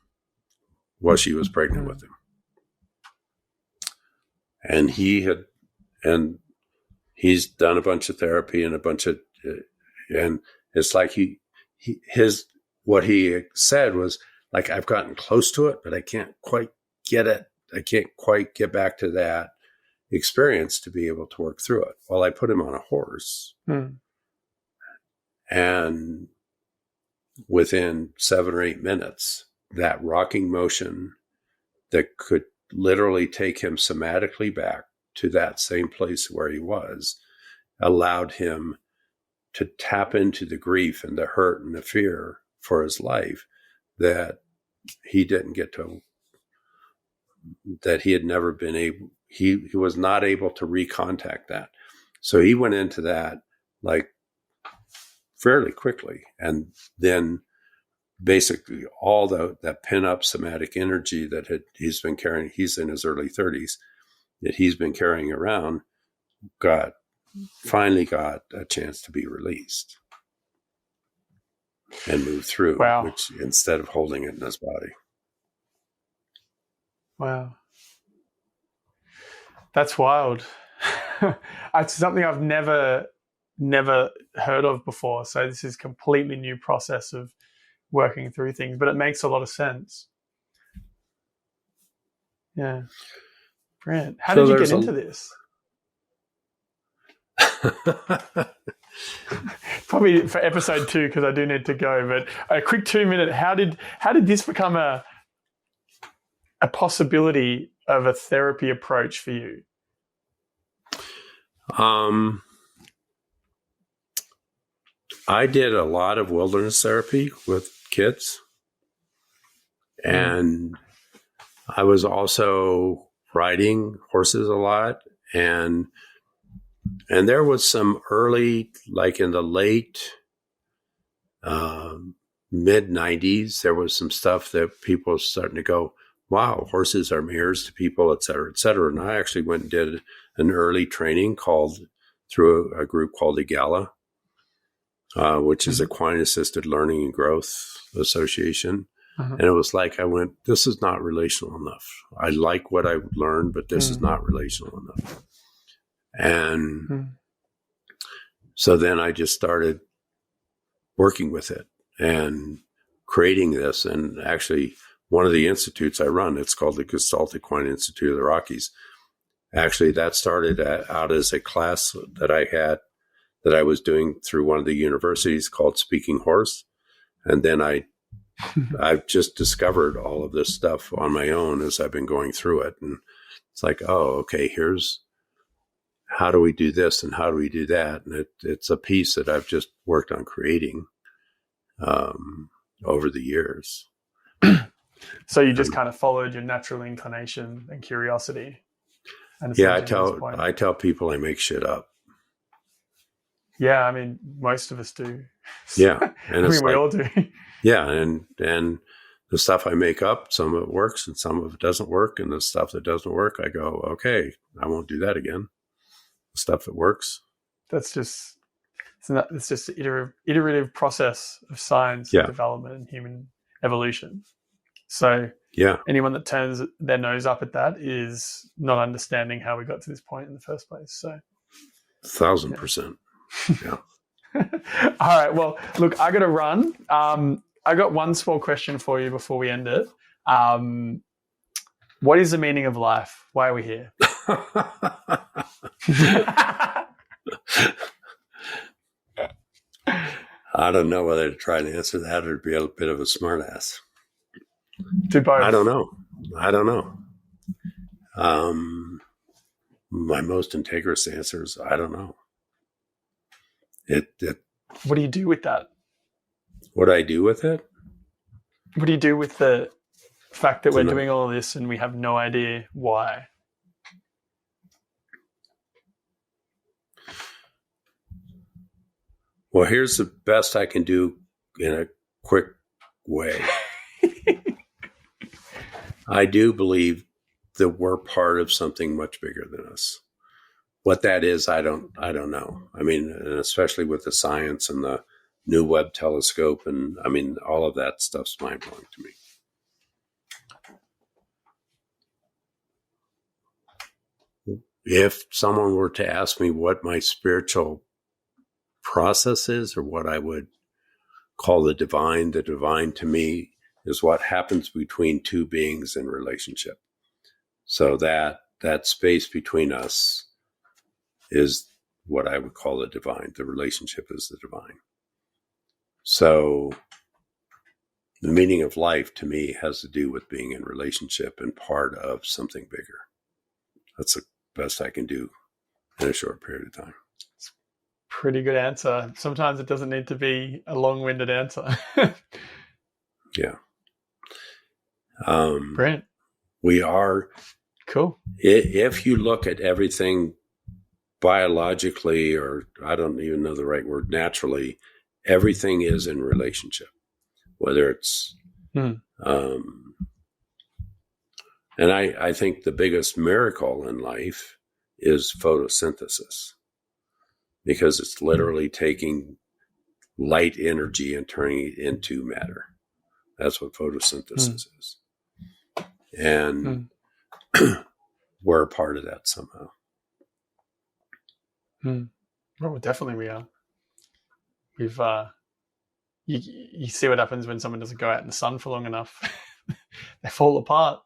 while she was pregnant with him. And he's done a bunch of therapy and and it's like what he said was like, I've gotten close to it, but I can't quite get it. I can't quite get back to that experience to be able to work through it. Well, I put him on a horse and within 7 or 8 minutes, that rocking motion that could literally take him somatically back to that same place where he was allowed him to tap into the grief and the hurt and the fear for his life that he didn't get to, that he had never been able, he was not able to recontact that. So he went into that like fairly quickly. And then basically all that pin-up somatic energy that he's been carrying, he's in his early 30s, that he's been carrying around, finally got a chance to be released and move through, which instead of holding it in his body. Wow. That's wild. It's something I've never heard of before. So this is a completely new process of working through things, but it makes a lot of sense. Yeah. Brilliant. How did you get into this? Probably for episode 2, because I do need to go, but a quick 2-minute, how did this become a possibility of a therapy approach for you? I did a lot of wilderness therapy with kids, and I was also riding horses a lot And there was some early, like in the late mid 90s, there was some stuff that people were starting to go, wow, horses are mirrors to people, et cetera, et cetera. And I actually went and did an early training through a group called EGALA, which is Equine Assisted Learning and Growth Association. And it was like, I went, this is not relational enough. I like what I learned, but this is not relational enough. And so then I just started working with it and creating this. And actually, one of the institutes I run, it's called the Gestalt Equine Institute of the Rockies. Actually, that started out as a class that I had that I was doing through one of the universities called Speaking Horse. And then I've just discovered all of this stuff on my own as I've been going through it. And it's like, oh, okay, here's how do we do this and how do we do that? And it's a piece that I've just worked on creating over the years. So you just kind of followed your natural inclination and curiosity. And yeah, I tell people I make shit up. Yeah, I mean, most of us do. Yeah, and I mean, we all do. Yeah, and the stuff I make up, some of it works and some of it doesn't work. And the stuff that doesn't work, I go, okay, I won't do that again. The stuff that works. It's just an iterative process of science and development and human evolution. So anyone that turns their nose up at that is not understanding how we got to this point in the first place. So 1,000%. Yeah. All right. Well, look, I got to run. I got one small question for you before we end it. What is the meaning of life? Why are we here? I don't know whether to try to answer that or be a bit of a smartass. Do both. I don't know. My most integrous answer is I don't know. What do you do with that? What I do with it? What do you do with the fact that we're doing all of this and we have no idea why? Well, here's the best I can do in a quick way. I do believe that we're part of something much bigger than us. What that is, I don't know. I mean, and especially with the science and the new Webb telescope, and I mean, all of that stuff's mind blowing to me. If someone were to ask me what my spiritual process is, or what I would call the divine to me is what happens between two beings in relationship. So that space between us is what I would call the divine. The relationship is the divine. So the meaning of life to me has to do with being in relationship and part of something bigger. That's the best I can do in a short period of time. Pretty good answer. Sometimes it doesn't need to be a long-winded answer. Yeah. Brilliant. We are cool. If you look at everything biologically, or I don't even know the right word, naturally, everything is in relationship. Whether it's, and I think the biggest miracle in life is photosynthesis, because it's literally taking light energy and turning it into matter. That's what photosynthesis is. And we're a part of that somehow. Well, definitely we are. We've you see what happens when someone doesn't go out in the sun for long enough. They fall apart.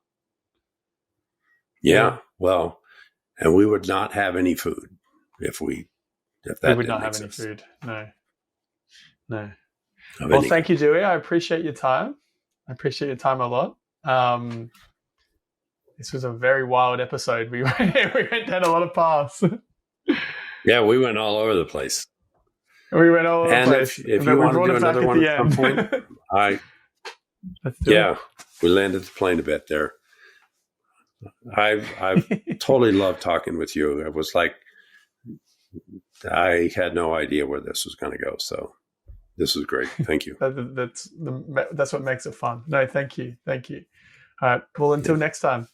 Yeah, well, and we would not have any food if that we would not have exist. Any food. No. Well, thank you, Duey. I appreciate your time. I appreciate your time a lot. This was a very wild episode. We went down a lot of paths. Yeah, we went all over the place. We went all over the place. If you want to do another one at some point, we landed the plane a bit there. I've totally loved talking with you. It was like I had no idea where this was going to go. So this was great. Thank you. That's what makes it fun. No, thank you. All right. Well, until next time.